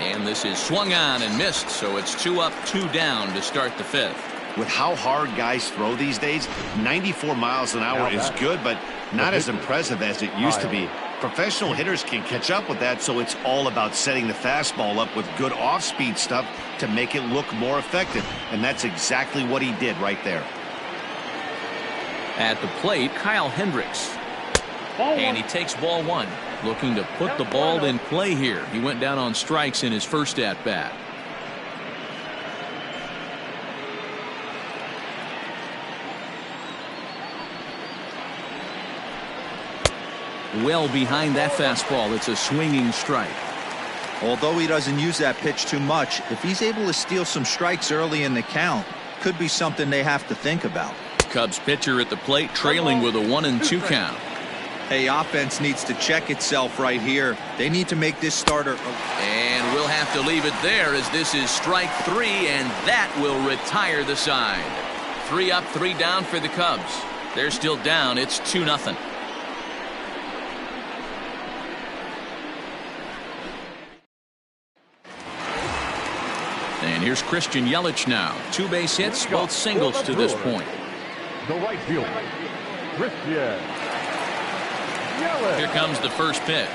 And this is swung on and missed, so it's 2 up, 2 down to start the 5th.
With how hard guys throw these days, 94 miles an hour is good, but not as impressive as it used to be. Professional hitters can catch up with that, so it's all about setting the fastball up with good off-speed stuff to make it look more effective, and that's exactly what he did right there.
At the plate, Kyle Hendricks. And he takes ball 1, looking to put the ball in play here. He went down on strikes in his first at-bat. well behind that fastball. It's a swinging strike.
Although he doesn't use that pitch too much, if he's able to steal some strikes early in the count, could be something they have to think about.
Cubs pitcher at the plate trailing with a 1-2 count.
Hey, offense needs to check itself right here. They need to make this starter.
And we'll have to leave it there as this is strike 3, and that will retire the side. 3 up, 3 down for the Cubs. They're still down. It's 2-0. And here's Christian Yelich now. 2 base hits, both singles to this point.
The right fielder, Christian Yelich.
Here comes the first pitch.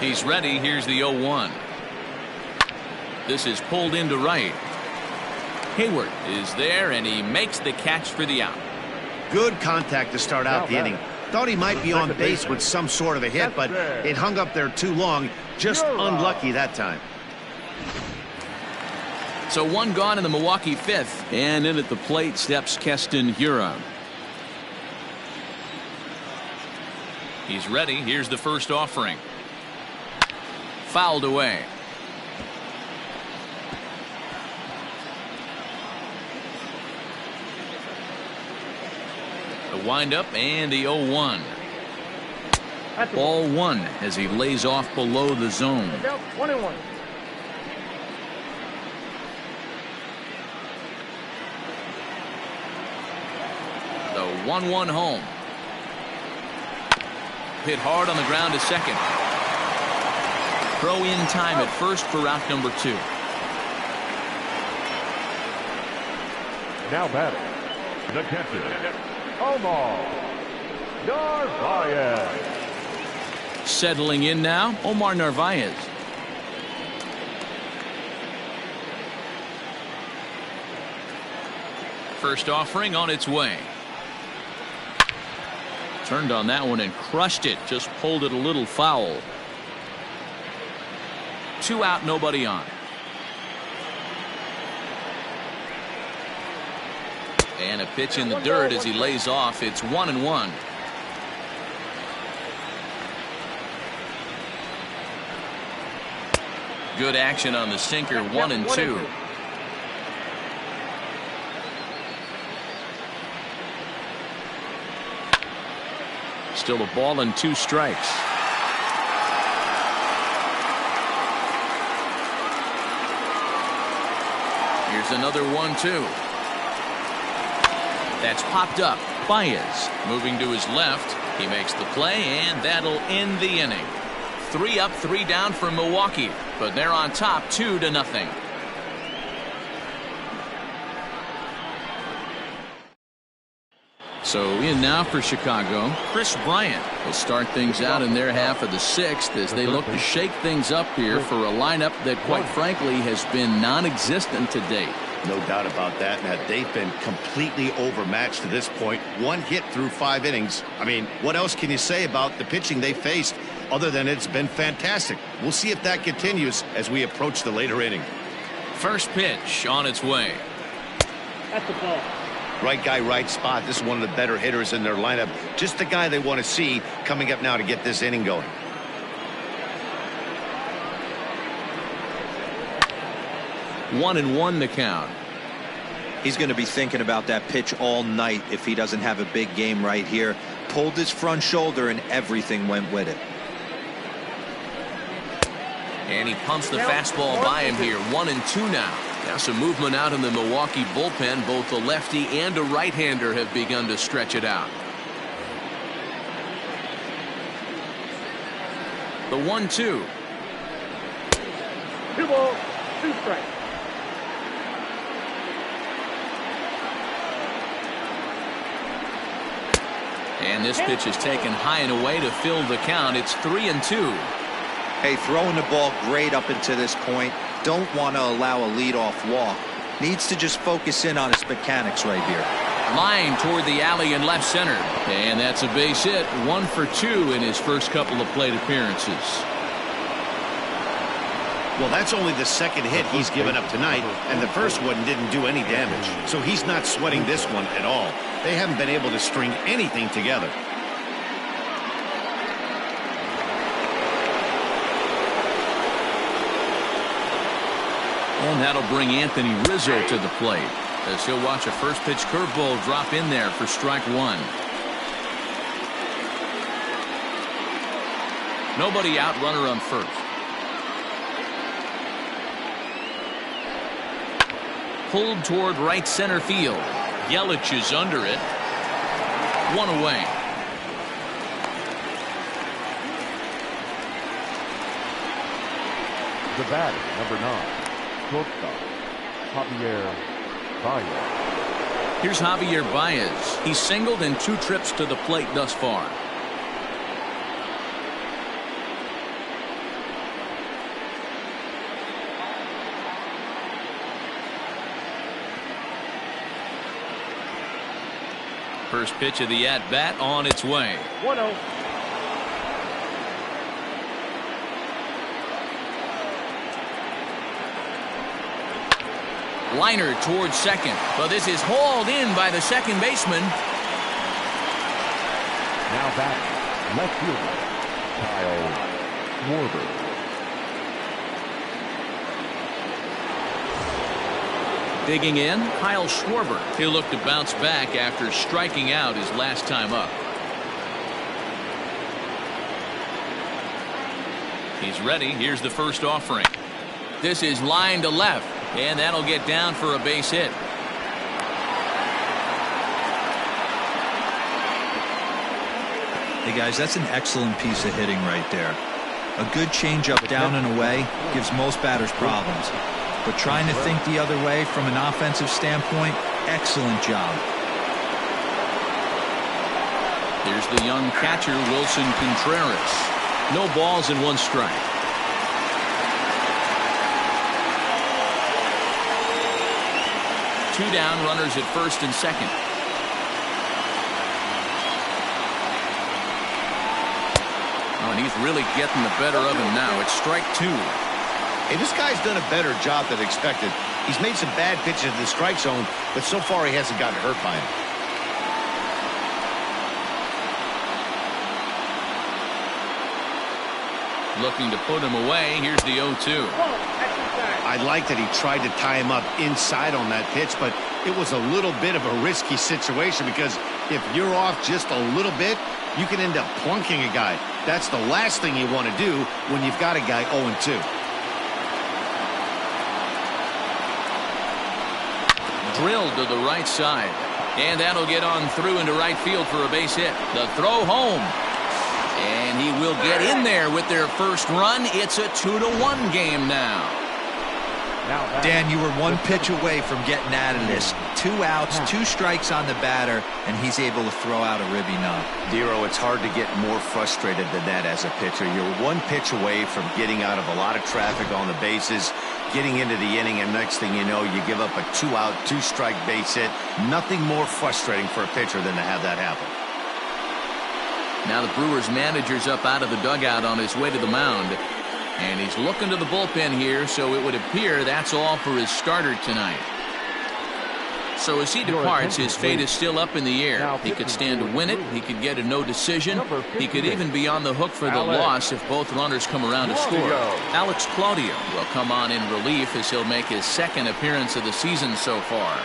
He's ready. Here's the 0-1. This is pulled into right. Hayward is there, and he makes the catch for the out.
Good contact to start out the inning. Thought he might be on base with some sort of a hit, but it hung up there too long. Just unlucky that time.
So 1 gone in the Milwaukee 5th. And in at the plate steps Keston Hiura. He's ready. Here's the first offering. Fouled away. The windup and the 0-1. Ball 1 as he lays off below the zone.
1-1.
The 1-1 home. Hit hard on the ground to second. Throw in time at first for out number 2.
Now batting, the catcher, Omar Narvaez.
Settling in now, Omar Narvaez. First offering on its way. Turned on that one and crushed it. Just pulled it a little foul. 2 out, nobody on. And a pitch in the dirt as he lays off. It's 1-1. Good action on the sinker. 1-2. Still a ball and 2 strikes. Here's another 1-2. That's popped up. Baez moving to his left. He makes the play, and that'll end the inning. 3 up, 3 down for Milwaukee, but they're on top 2-0. So in now for Chicago, Chris Bryant will start things out in their half of the 6th as they look to shake things up here for a lineup that, quite frankly, has been non-existent to date.
No doubt about that. Now, they've been completely overmatched to this point. 1 hit through 5 innings. I mean, what else can you say about the pitching they faced other than it's been fantastic? We'll see if that continues as we approach the later inning.
First pitch on its way.
That's the ball.
Right guy, right spot. This is one of the better hitters in their lineup. Just the guy they want to see coming up now to get this inning going.
One and one the count.
He's going to be thinking about that pitch all night if he doesn't have a big game right here. Pulled his front shoulder and everything went with it.
And he pumps the fastball by him here. 1-2 now. Now some movement out in the Milwaukee bullpen. Both a lefty and a right-hander have begun to stretch it out. The 1-2.
2 balls, 2 strikes.
And this pitch is taken high and away to fill the count. It's 3-2.
Hey, throwing the ball great up until this point. Don't want to allow a leadoff walk. Needs to just focus in on his mechanics right here.
Line toward the alley in left center. And that's a base hit. 1 for 2 in his first couple of plate appearances.
Well, that's only the second hit he's given up tonight, and the first one didn't do any damage. So he's not sweating this one at all. They haven't been able to string anything together.
And that'll bring Anthony Rizzo to the plate, as he'll watch a first pitch curveball drop in there for strike one. Nobody out, runner on first. Pulled toward right center field. Yelich is under it. One away.
The batter, number 9, shortstop, Javier Baez.
Here's Javier Baez. He's singled in 2 trips to the plate thus far. First pitch of the at-bat on its way.
1-0.
Liner towards second, but this is hauled in by the second baseman.
Now batting, left fielder, Kyle Schwarber.
Digging in, Kyle Schwarber. He'll look to bounce back after striking out his last time up. He's ready. Here's the first offering. This is line to left, and that'll get down for a base hit.
Hey guys, that's an excellent piece of hitting right there. A good changeup down and away gives most batters problems. But trying to think the other way from an offensive standpoint, excellent job.
Here's the young catcher, Wilson Contreras. No balls and 1 strike. Two down, runners at first and second. Oh, and he's really getting the better of him now. It's strike 2.
Hey, this guy's done a better job than expected. He's made some bad pitches in the strike zone, but so far he hasn't gotten hurt by him.
Looking to put him away. Here's the 0-2.
I like that he tried to tie him up inside on that pitch, but it was a little bit of a risky situation because if you're off just a little bit, you can end up plunking a guy. That's the last thing you want to do when you've got a guy 0-2.
Drilled to the right side, and that'll get on through into right field for a base hit. The throw home, and he will get in there with their first run. It's a 2-1 game now.
Dan, you were 1 pitch away from getting out of this. 2 outs, 2 strikes on the batter, and he's able to throw out a ribby knock.
Dero, it's hard to get more frustrated than that as a pitcher. You're 1 pitch away from getting out of a lot of traffic on the bases, getting into the inning, and next thing you know, you give up a 2-out, 2-strike base hit. Nothing more frustrating for a pitcher than to have that happen.
Now the Brewers manager's up out of the dugout on his way to the mound. And he's looking to the bullpen here, so it would appear that's all for his starter tonight. So as he departs, his fate is still up in the air. He could stand to win it. He could get a no decision. He could even be on the hook for the loss if both runners come around to score. Alex Claudio will come on in relief as he'll make his 2nd appearance of the season so far.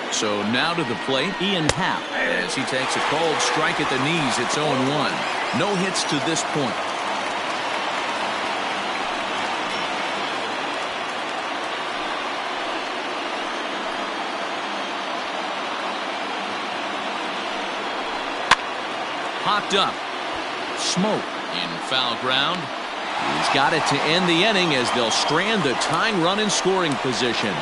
So now to the plate, Ian Happ, as he takes a cold strike at the knees. It's 0-1. No hits to this point. Popped up. Smoke in foul ground. He's got it to end the inning as they'll strand the tying run in scoring position.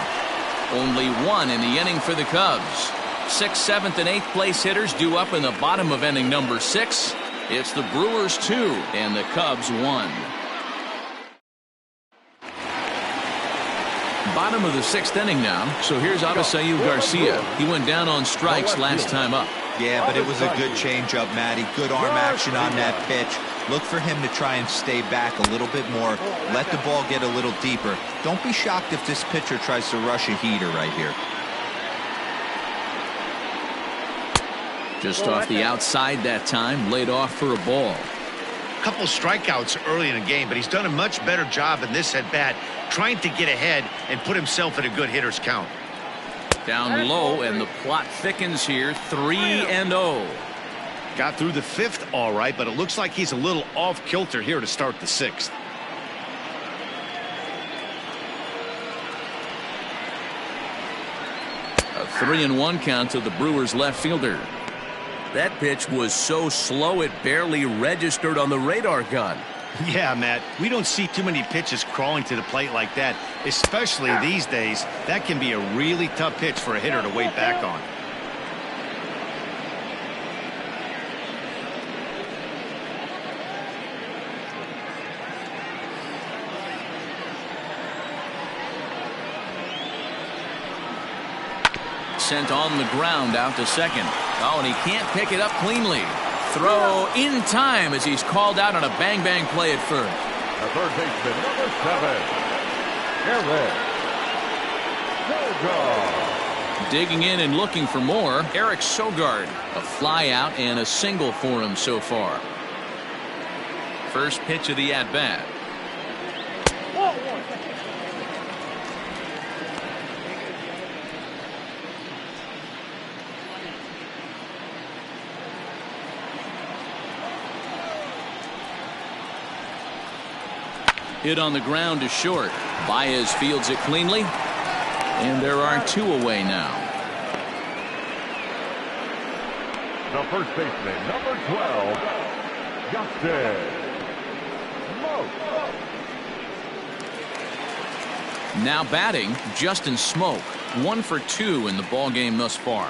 Only 1 in the inning for the Cubs. 6th, 7th, and 8th place hitters due up in the bottom of inning number 6. It's the Brewers 2 and the Cubs 1. Bottom of the 6th inning now. So here's Avisail Garcia. He went down on strikes last time up.
Yeah, but it was a good changeup, Matty. Good arm action on that pitch. Look for him to try and stay back a little bit more. Let the ball get a little deeper. Don't be shocked if this pitcher tries to rush a heater right here.
Just off the outside that time, laid off for a ball.
Couple strikeouts early in the game, but he's done a much better job in this at bat, trying to get ahead and put himself in a good hitter's count.
Down low, and the plot thickens here. 3-0.
Got through the 5th all right, but it looks like he's a little off kilter here to start the 6th.
A 3-1 count to the Brewers left fielder. That pitch was so slow it barely registered on the radar gun.
Yeah, Matt, we don't see too many pitches crawling to the plate like that, especially these days. That can be a really tough pitch for a hitter to wait back on.
Sent on the ground out to second. Oh, and he can't pick it up cleanly. Throw in time as he's called out on a bang-bang play at first.
The third baseman, number 7, Eric Sogard.
Digging in and looking for more, Eric Sogard. A fly out and a single for him so far. First pitch of the at-bat. Hit on the ground to short. Baez fields it cleanly. And there are 2 away now.
The first baseman, number 12, Justin Smoke.
Now batting, Justin Smoke. 1 for 2 in the ballgame thus far.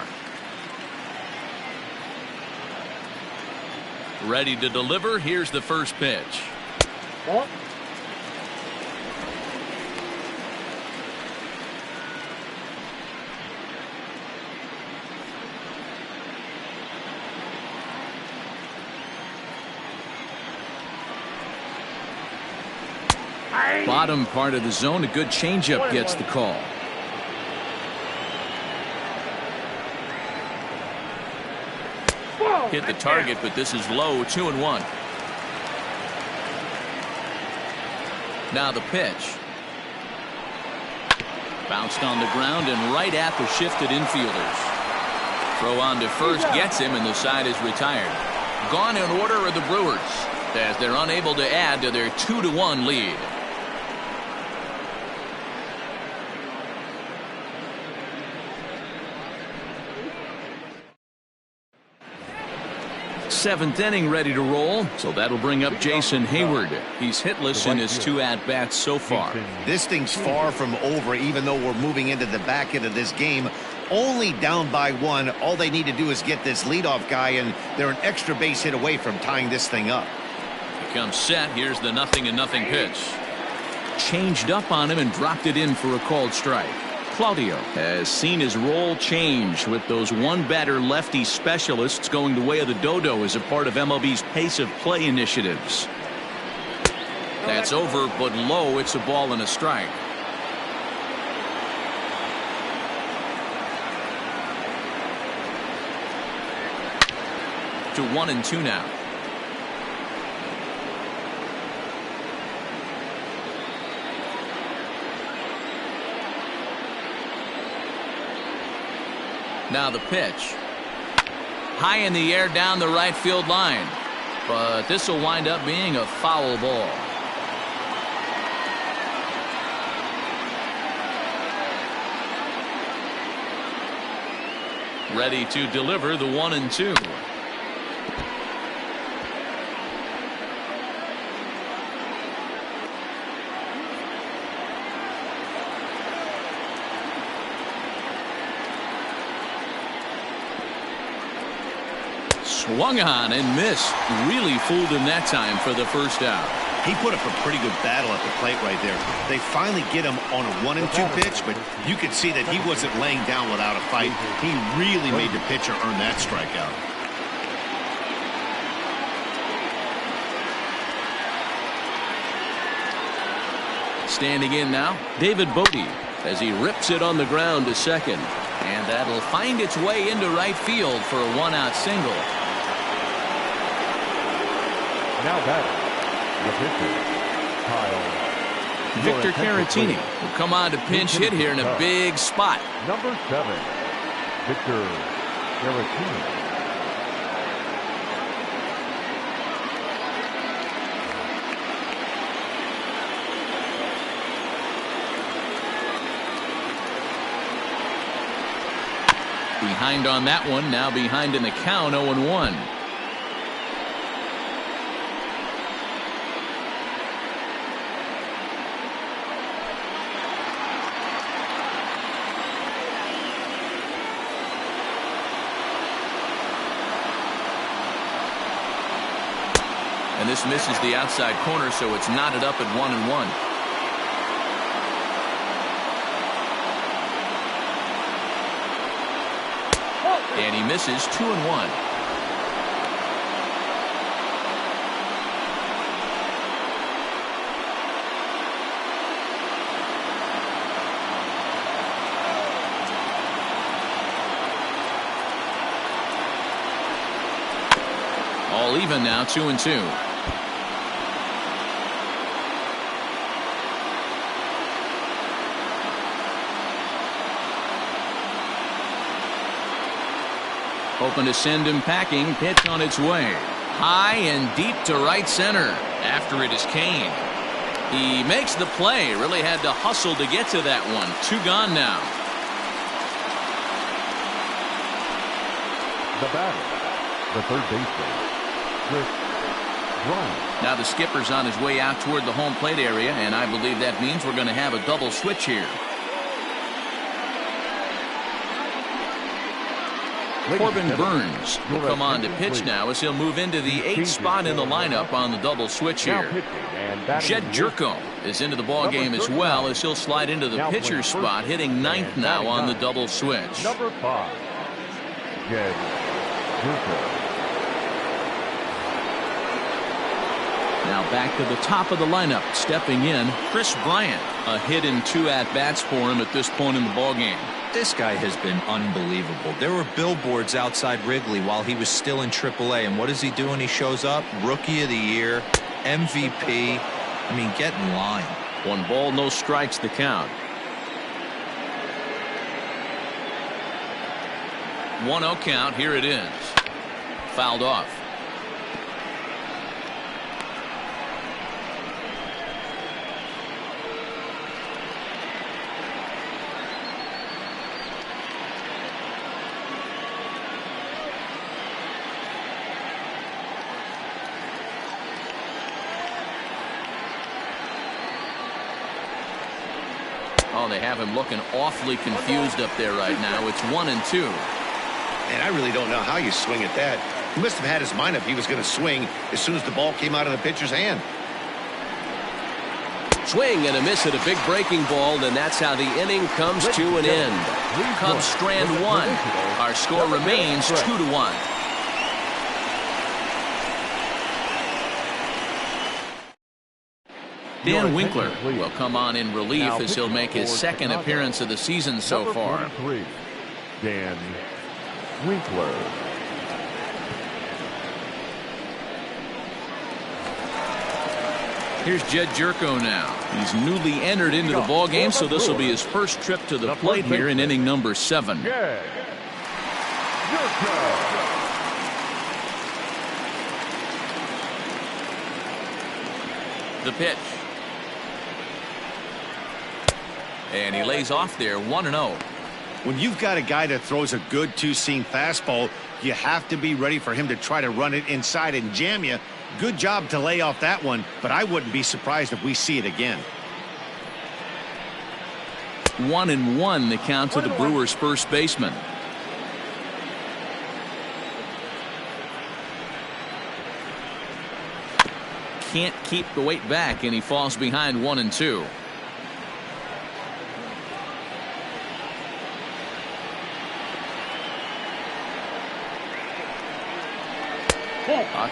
Ready to deliver. Here's the first pitch. Bottom part of the zone, a good changeup gets the call. Hit the target, but this is low. 2-1. Now the pitch. Bounced on the ground and right at the shifted infielders. Throw on to first gets him, and the side is retired. Gone in order are the Brewers as they're unable to add to their 2-1 lead. Seventh inning ready to roll, so that'll bring up Jason Hayward. He's hitless in his 2 at-bats so far.
This thing's far from over, even though we're moving into the back end of this game. Only down by 1. All they need to do is get this leadoff guy, and they're an extra base hit away from tying this thing up.
He comes set. Here's the 0-0 pitch. Changed up on him and dropped it in for a called strike. Claudio has seen his role change with those one-batter lefty specialists going the way of the dodo as a part of MLB's pace of play initiatives. That's over, but low. It's a ball and a strike. To 1-2 now. Now the pitch. High in the air down the right field line. But this will wind up being a foul ball. Ready to deliver the 1-2. Swung on and missed. Really fooled him that time for the first out.
He put up a pretty good battle at the plate right there. They finally get him on a 1-2 pitch, but you could see that he wasn't laying down without a fight. He really made the pitcher earn that strikeout.
Standing in now, David Bodie, as he rips it on the ground to second. And that'll find its way into right field for a one-out single.
Now batting, the pitcher, Kyle.
Victor Caratini will come on to pinch hit here in a big spot.
Number 7, Victor Caratini.
Behind on that one, now behind in the count, 0-1. And this misses the outside corner, so it's knotted up at 1-1. And he misses 2-1. All even now, 2-2. Hoping to send him packing. Pitch on its way. High and deep to right center. After it is Kane. He makes the play. Really had to hustle to get to that one. 2 gone now.
The batter, the third baseman, Chris Bryant.
Now the skipper's on his way out toward the home plate area, and I believe that means we're going to have a double switch here. Corbin Burns will come on to pitch now as he'll move into the 8th spot in the lineup on the double switch here. Jed Jerko is into the ball game as well as he'll slide into the pitcher's spot, hitting 9th now on the double switch.
Number 5, Jed Jerko.
Now back to the top of the lineup, stepping in, Chris Bryant. A hit in 2 at-bats for him at this point in the ball game.
This guy has been unbelievable. There were billboards outside Wrigley while he was still in AAA, and what does he do when he shows up? Rookie of the Year, MVP. I mean, get in line.
1 ball, no strikes, the count. 1-0 count. Here it is. Fouled off. Oh, they have him looking awfully confused up there right now. It's 1-2.
And I really don't know how you swing at that. He must have had his mind up he was going to swing as soon as the ball came out of the pitcher's hand.
Swing and a miss at a big breaking ball, and that's how the inning comes to an end. Cubs strand 1. Our score remains 2-1.
Dan Winkler will come on in relief as he'll make his 2nd appearance of the season so far.
Dan Winkler.
Here's Jed Jerko now. He's newly entered into the ball game, so this will be his first trip to the plate here in inning number 7.
Jed Jerko.
The pitch. And he lays off there, 1-0.
When you've got a guy that throws a good 2-seam fastball, you have to be ready for him to try to run it inside and jam you. Good job to lay off that one, but I wouldn't be surprised if we see it again.
1-1 the count to the Brewers' first baseman. can't keep the weight back, and he falls behind 1-2.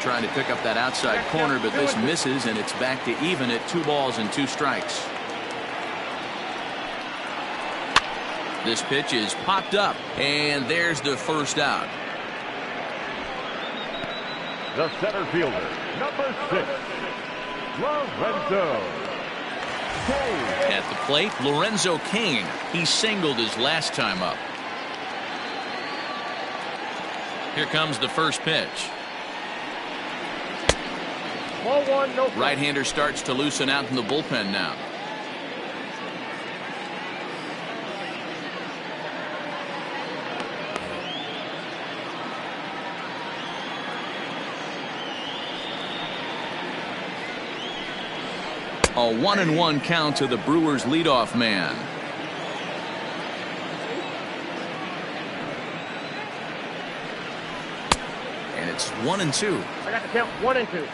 Trying to pick up that outside corner, but this misses, and it's back to even at 2 balls and 2 strikes. This pitch is popped up, and there's the first out.
The center fielder, number 6, Lorenzo Cain.
At the plate, Lorenzo Cain. He singled his last time up. Here comes the first pitch.
Ball 1, no.
Right-hander starts to loosen out in the bullpen now. A 1-1 count to the Brewers leadoff man. And it's 1-2.
I got the count. 1-2.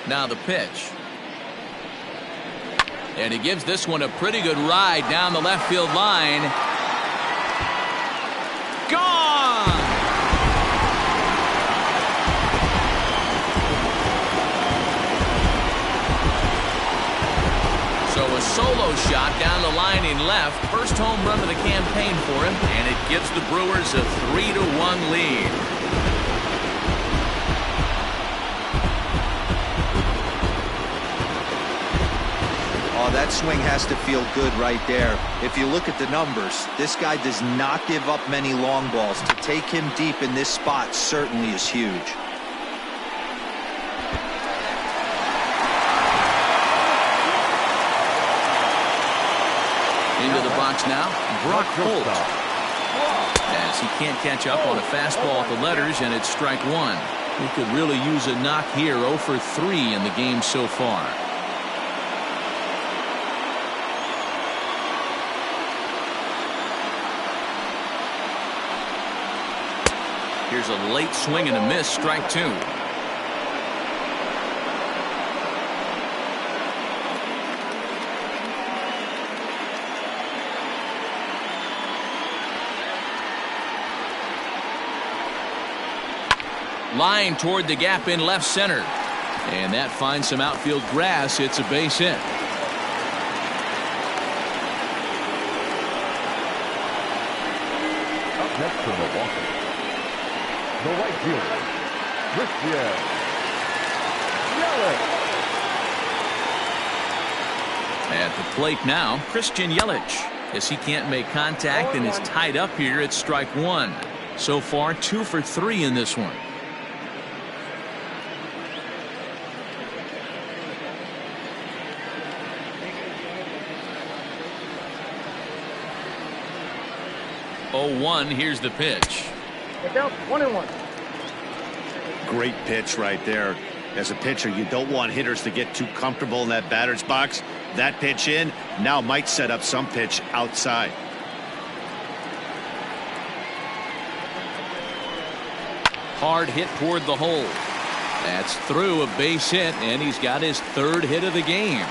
Now the pitch. And he gives this one a pretty good ride down the left field line. Gone! So a solo shot down the line in left. First home run of the campaign for him, and it gives the Brewers a 3-1 lead.
Oh, that swing has to feel good right there. If you look at the numbers, this guy does not give up many long balls. To take him deep in this spot certainly is huge.
Into the box now, Brock Holt. As he can't catch up on a fastball at the letters, and it's strike 1. He could really use a knock here. 0 for 3 in the game so far. Here's a late swing and a miss, strike 2. Line toward the gap in left center. And that finds some outfield grass. It's a base hit.
Up next from Milwaukee, the right fielder, Christian Yelich.
At the plate now, Christian Yelich. As he can't make contact and is tied up here, it's strike 1. So far, 2 for 3 in this one. Oh, 1. Here's the pitch.
It's out. 1-1.
Great pitch right there. As a pitcher, you don't want hitters to get too comfortable in that batter's box. That pitch in now might set up some pitch outside.
Hard hit toward the hole. That's through, a base hit, and he's got his 3rd hit of the game.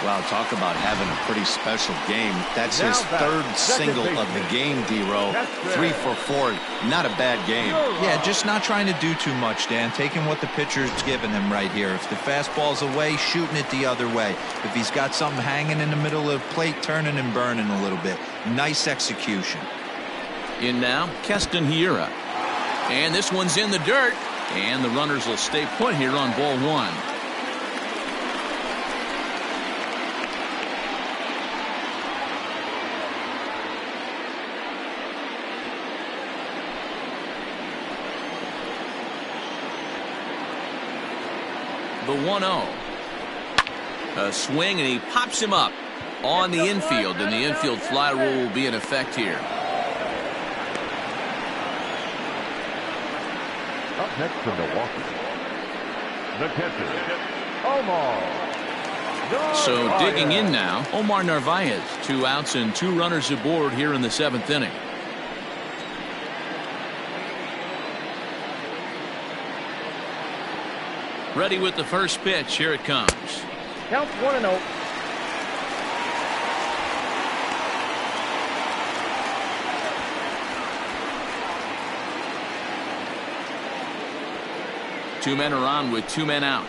Wow, talk about having a pretty special game. That's his 3rd single of the game, D-Row. 3 for 4. Not a bad game.
Yeah, just not trying to do too much, Dan. Taking what the pitcher's giving him right here. If the fastball's away, shooting it the other way. If he's got something hanging in the middle of the plate, turning and burning a little bit. Nice execution.
In now, Keston Hiura. And this one's in the dirt. And the runners will stay put here on ball 1. The 1-0. A swing, and he pops him up on the infield, and the infield fly rule will be in effect here.
Up next from Milwaukee, the catcher, Omar
So
Narvaez.
digging in now, Omar Narvaez. 2 outs and 2 runners aboard here in the 7th inning. Ready with the first pitch. Here it comes.
Count 1-0.
Two men are on with two men out.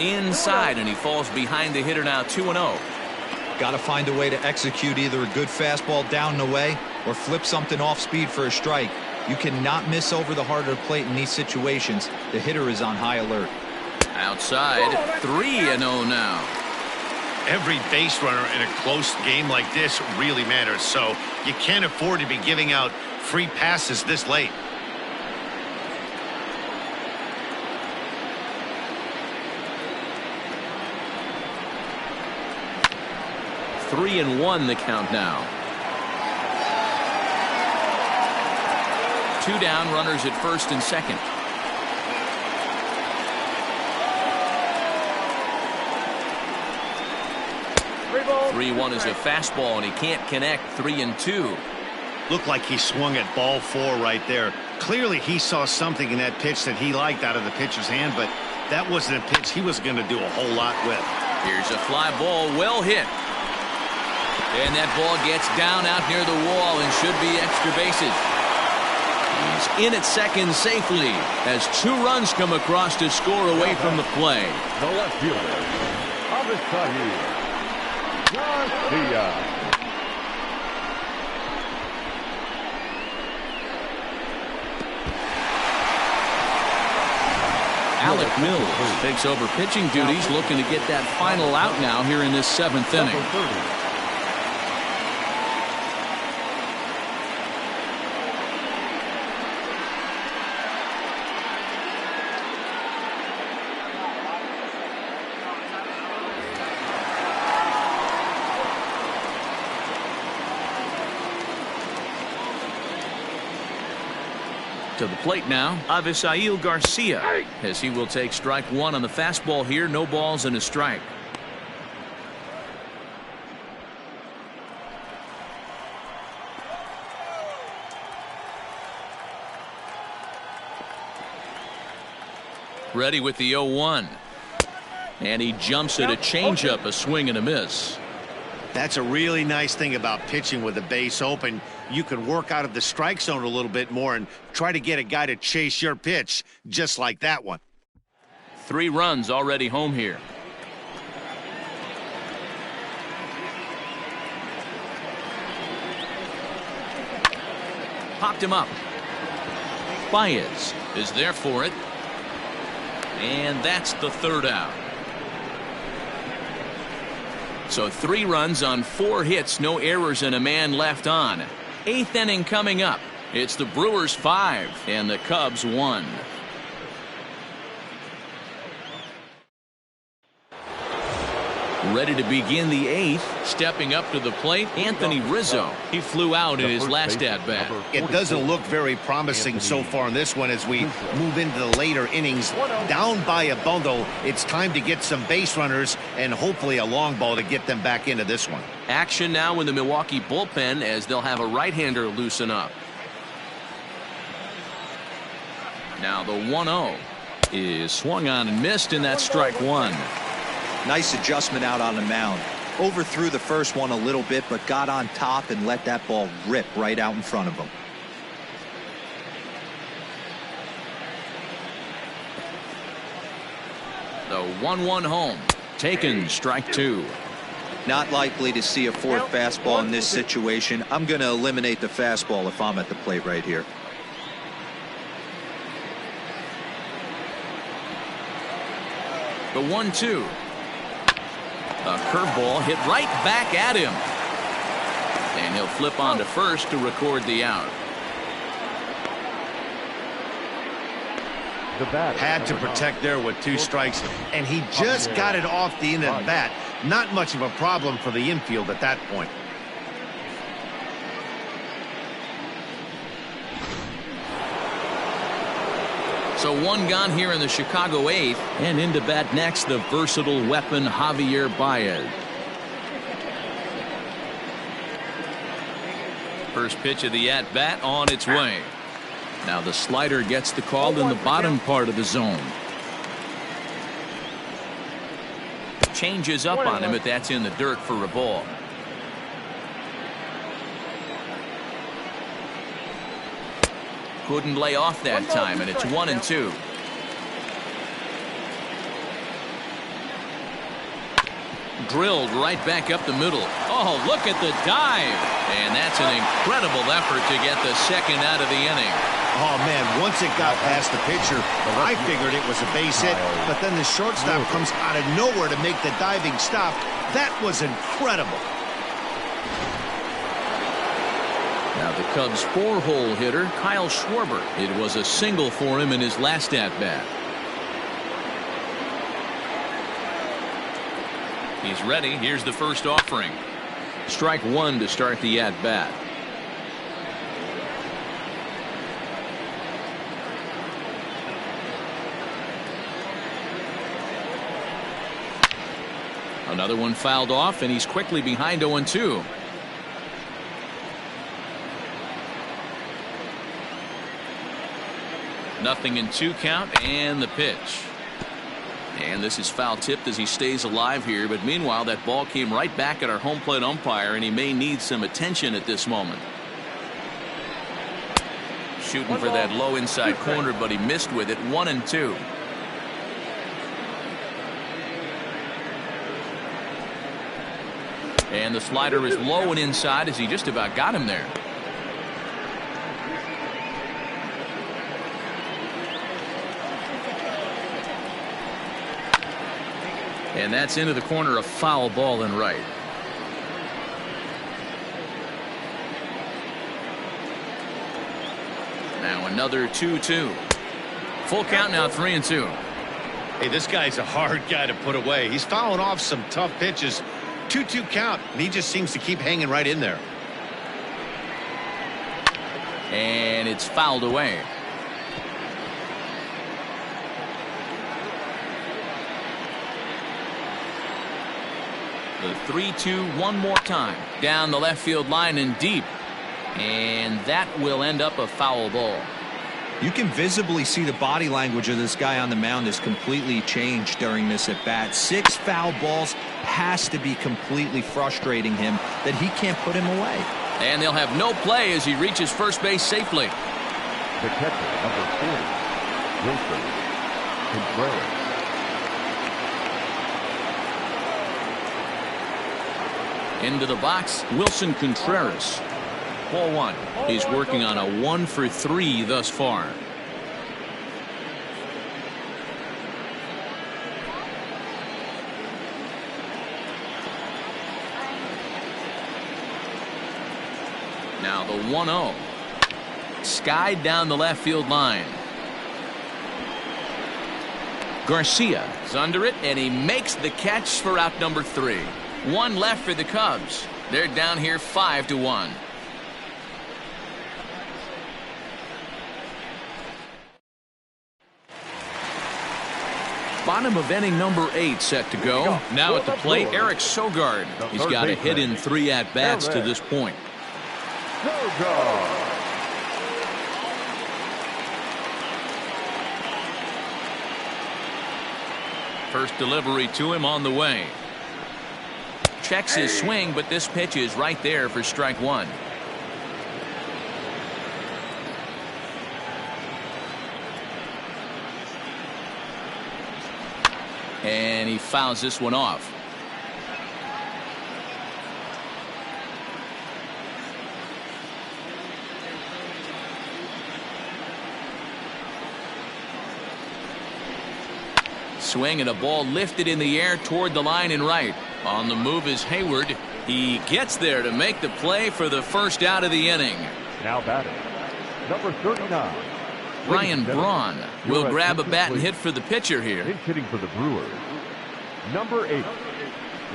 Inside, and he falls behind the hitter now. 2-0.
Got to find a way to execute either a good fastball down and away or flip something off speed for a strike. You cannot miss over the heart of the plate in these situations. The hitter is on high alert.
Outside, 3-0 now.
Every base runner in a close game like this really matters, so you can't afford to be giving out free passes this late.
Three and one the count now. Two down, runners at first and second. 3-1 is a fastball, and he can't connect. 3-2.
Looked like he swung at ball 4 right there. Clearly he saw something in that pitch that he liked out of the pitcher's hand, but that wasn't a pitch he was going to do a whole lot with.
Here's a fly ball, well hit. And that ball gets down out near the wall and should be extra bases. He's in at second safely as 2 runs come across to score away from the play.
The left fielder, Avisahi Garcia.
Alec Mills takes over pitching duties, looking to get that final out now here in this 7th inning. To the plate now, Avisail Garcia, as he will take strike 1 on the fastball here. No balls and a strike. Ready with the 0-1. And he jumps at a changeup, a swing and a miss.
That's a really nice thing about pitching with the base open. You can work out of the strike zone a little bit more and try to get a guy to chase your pitch, just like that one.
3 runs already home here. Popped him up. Baez is there for it. And that's the 3rd out. So 3 runs on 4 hits, no errors, and a man left on. 8th inning coming up. It's the Brewers 5 and the Cubs 1. Ready to begin the 8th. Stepping up to the plate, Anthony Rizzo. He flew out in his last at-bat.
It doesn't look very promising so far in this one as we move into the later innings. Down by a bundle, it's time to get some base runners and hopefully a long ball to get them back into this one.
Action now in the Milwaukee bullpen as they'll have a right-hander loosen up. Now the 1-0 is swung on and missed, and that's strike 1.
Nice adjustment out on the mound. Overthrew the first one a little bit, but got on top and let that ball rip right out in front of him.
The 1-1 home. Taken, strike 2.
Not likely to see a 4th fastball in this situation. I'm going to eliminate the fastball if I'm at the plate right here.
The 1-2. A curveball hit right back at him. And he'll flip on to first to record the out.
Had to protect there with 2 strikes, and he just got it off the end of the bat. Not much of a problem for the infield at that point.
So 1 gone here in the Chicago 8th, and into bat next, the versatile weapon Javier Baez. First pitch of the at-bat on its way. Now the slider gets the call in the bottom part of the zone. Changes up on him, but that's in the dirt for a ball. Couldn't lay off that time, and it's 1-2. Drilled right back up the middle. Oh, look at the dive. And that's an incredible effort to get the second out of the inning.
Oh, man, once it got past the pitcher, I figured it was a base hit, but then the shortstop comes out of nowhere to make the diving stop. That was incredible.
Now the Cubs' 4-hole hitter, Kyle Schwarber. It was a single for him in his last at-bat. He's ready. Here's the first offering. Strike one to start the at-bat. Another one fouled off, and he's quickly behind 0-2. Nothing in 2 count, and the pitch. And this is foul tipped as he stays alive here, but meanwhile that ball came right back at our home plate umpire, and he may need some attention at this moment. Shooting for that low inside corner, but he missed with it. 1-2. And the slider is low and inside as he just about got him there. And that's into the corner, a foul ball and right. Now another 2-2. Full count now, 3-2.
Hey, this guy's a hard guy to put away. He's fouling off some tough pitches. 2-2 count, and he just seems to keep hanging right in there.
And it's fouled away. The 3-2 one more time. Down the left field line and deep. And that will end up a foul ball.
You can visibly see the body language of this guy on the mound has completely changed during this at bat. 6 foul balls has to be completely frustrating him that he can't put him away.
And they'll have no play as he reaches first base safely.
The catcher, number 40, Wilson Contreras.
Into the box, Wilson Contreras. Ball 1. He's working on a 1 for 3 thus far. Now the 1-0. Skied down the left field line. Garcia is under it, and he makes the catch for out number 3. 1 left for the Cubs. They're down here 5-1. Bottom of inning number 8 set to go. Now at the plate, Eric Sogard. He's got a hit in 3 at-bats to this point. First delivery to him on the way. Checks his swing, but this pitch is right there for strike 1. And he fouls this one off. Swing and a ball lifted in the air toward the line and right. On the move is Hayward. He gets there to make the play for the first out of the inning.
Now batting, number 39.
Ryan Braun will grab a bat and hit for the pitcher here.
Pinch hitting for the Brewers, number 8,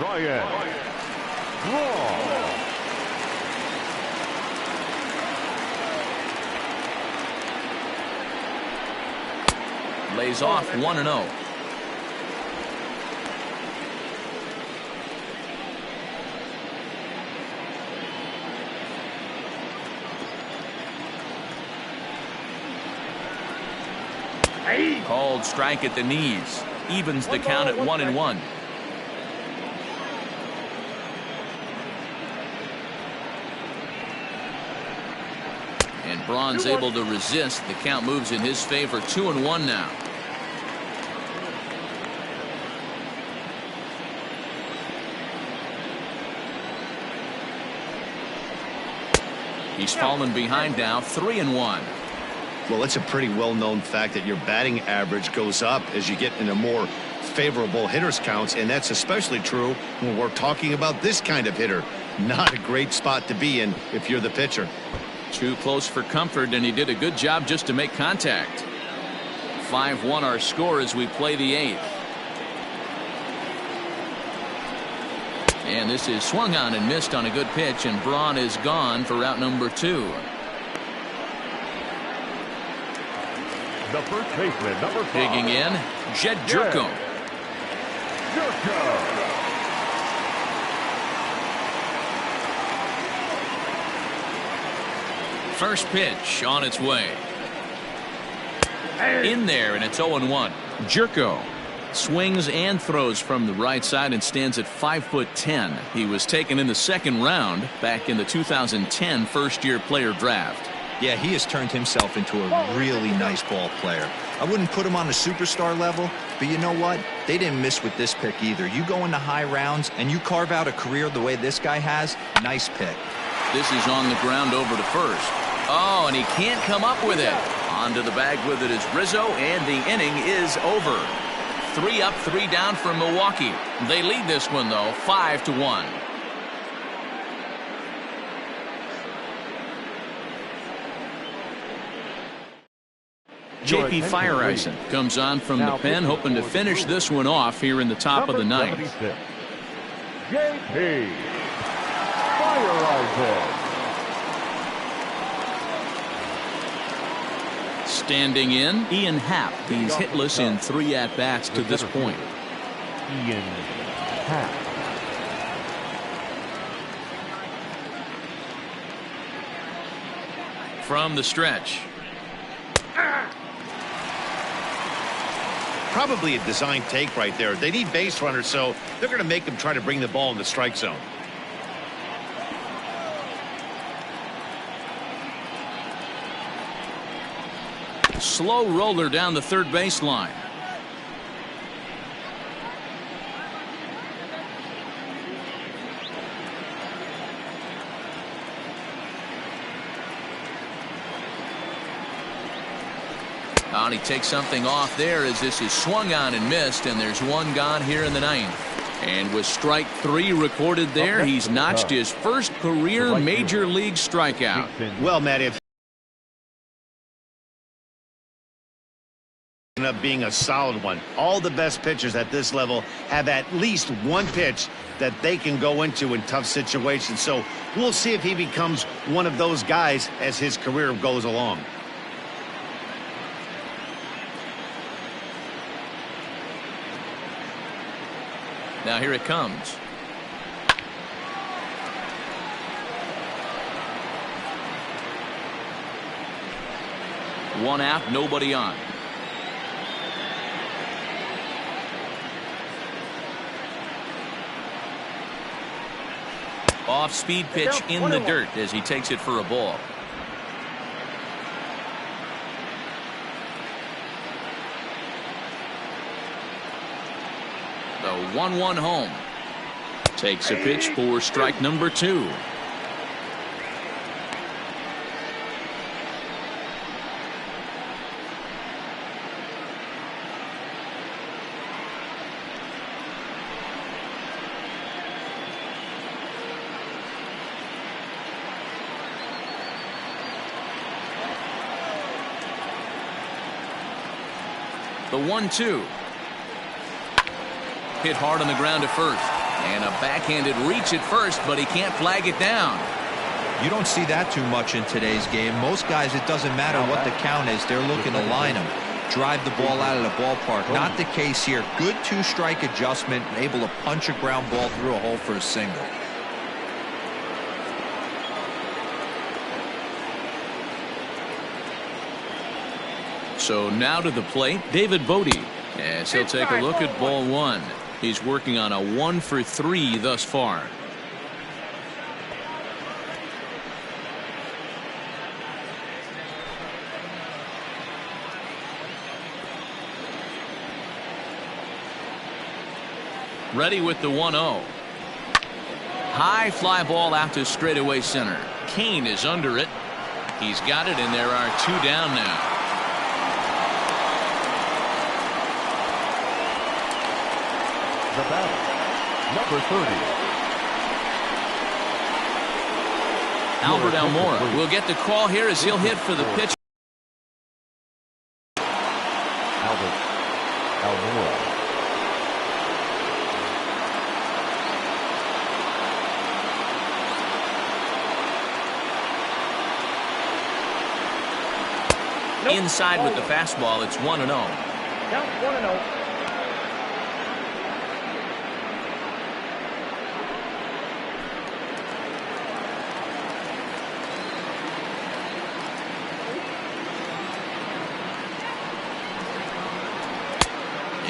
Ryan Braun.
Lays off 1-0. Called strike at the knees. Evens the count at 1-1. And Braun's able to resist. The count moves in his favor, 2-1 now. He's fallen behind now, 3-1.
Well, it's a pretty well-known fact that your batting average goes up as you get into more favorable hitters counts, and that's especially true when we're talking about this kind of hitter. Not a great spot to be in if you're the pitcher.
Too close for comfort, and he did a good job just to make contact. 5-1 our score as we play the 8th. And this is swung on and missed on a good pitch, and Braun is gone for out number 2.
The first baseman, number 5.
Digging in, Jed Jerko. First pitch on its way. In there, and it's 0-1. Jerko swings and throws from the right side and stands at 5'10". He was taken in the second round back in the 2010 first-year player draft.
Yeah, he has turned himself into a really nice ball player. I wouldn't put him on the superstar level, but you know what? They didn't miss with this pick either. You go into high rounds and you carve out a career the way this guy has, nice pick.
This is on the ground over to first. Oh, and he can't come up with it. Onto the bag with it is Rizzo, and the inning is over. 3 up, 3 down for Milwaukee. They lead this one, though, 5-1. J.P. Fireisen comes on from the pen, hoping to finish this one off here in the top of the 9th.
J.P. Fireisen.
Standing in, Ian Happ. He's hitless in 3 at-bats to this point.
Ian Happ.
From the stretch.
Probably a design take right there. They need base runners, so they're going to make them try to bring the ball in the strike zone.
Slow roller down the third baseline. And he takes something off there as this is swung on and missed, and there's one gone here in the 9th. And with strike 3 recorded there, he's notched his first career major league strikeout.
Well, Matt, if up being a solid one. All the best pitchers at this level have at least one pitch that they can go into in tough situations. So we'll see if he becomes one of those guys as his career goes along.
Now here it comes. One out, nobody on. Off-speed pitch in the dirt as he takes it for a ball. The 1-1 home. Takes a pitch for strike number 2. The 1-2. Hit hard on the ground to first. And a backhanded reach at first, but he can't flag it down.
You don't see that too much in today's game. Most guys, it doesn't matter what the count is. They're looking to line them, drive the ball out of the ballpark. Not the case here. Good 2-strike adjustment, able to punch a ground ball through a hole for a single.
So now to the plate, David Bodie, as he'll take a look at ball one. He's working on a 1-for-3 thus far. Ready with the 1-0. High fly ball out to straightaway center. Kane is under it. He's got it, and there are 2 down now.
The batter, number 30.
Albert Almora will get the call here as he'll hit for the pitch.
Albert Almora.
Inside with the fastball, it's 1-0.
Count 1-0.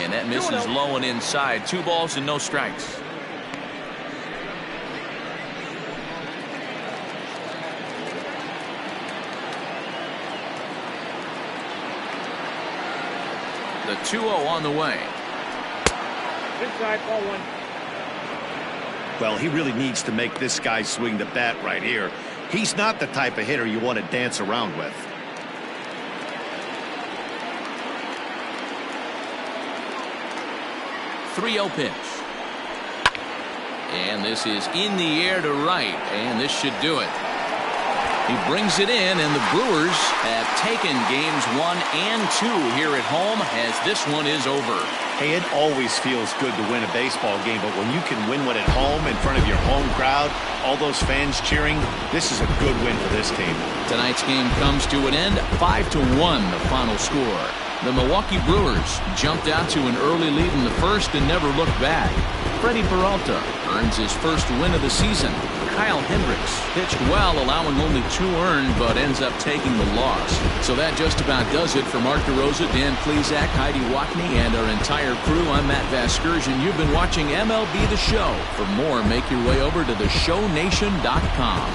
And that misses low and inside. 2 balls and no strikes. The 2-0 on the way.
Inside, ball 1.
Well, he really needs to make this guy swing the bat right here. He's not the type of hitter you want to dance around with.
3-0 pitch. And this is in the air to right, and this should do it. He brings it in, and the Brewers have taken games 1 and 2 here at home, as this one is over.
Hey, it always feels good to win a baseball game, but when you can win one at home in front of your home crowd, all those fans cheering, this is a good win for this team.
Tonight's game comes to an end, 5-1 the final score. The Milwaukee Brewers jumped out to an early lead in the first and never looked back. Freddie Peralta earns his first win of the season. Kyle Hendricks pitched well, allowing only 2 earned, but ends up taking the loss. So that just about does it for Mark DeRosa, Dan Plesac, Heidi Watney, and our entire crew. I'm Matt Vasgersian. You've been watching MLB The Show. For more, make your way over to theshownation.com.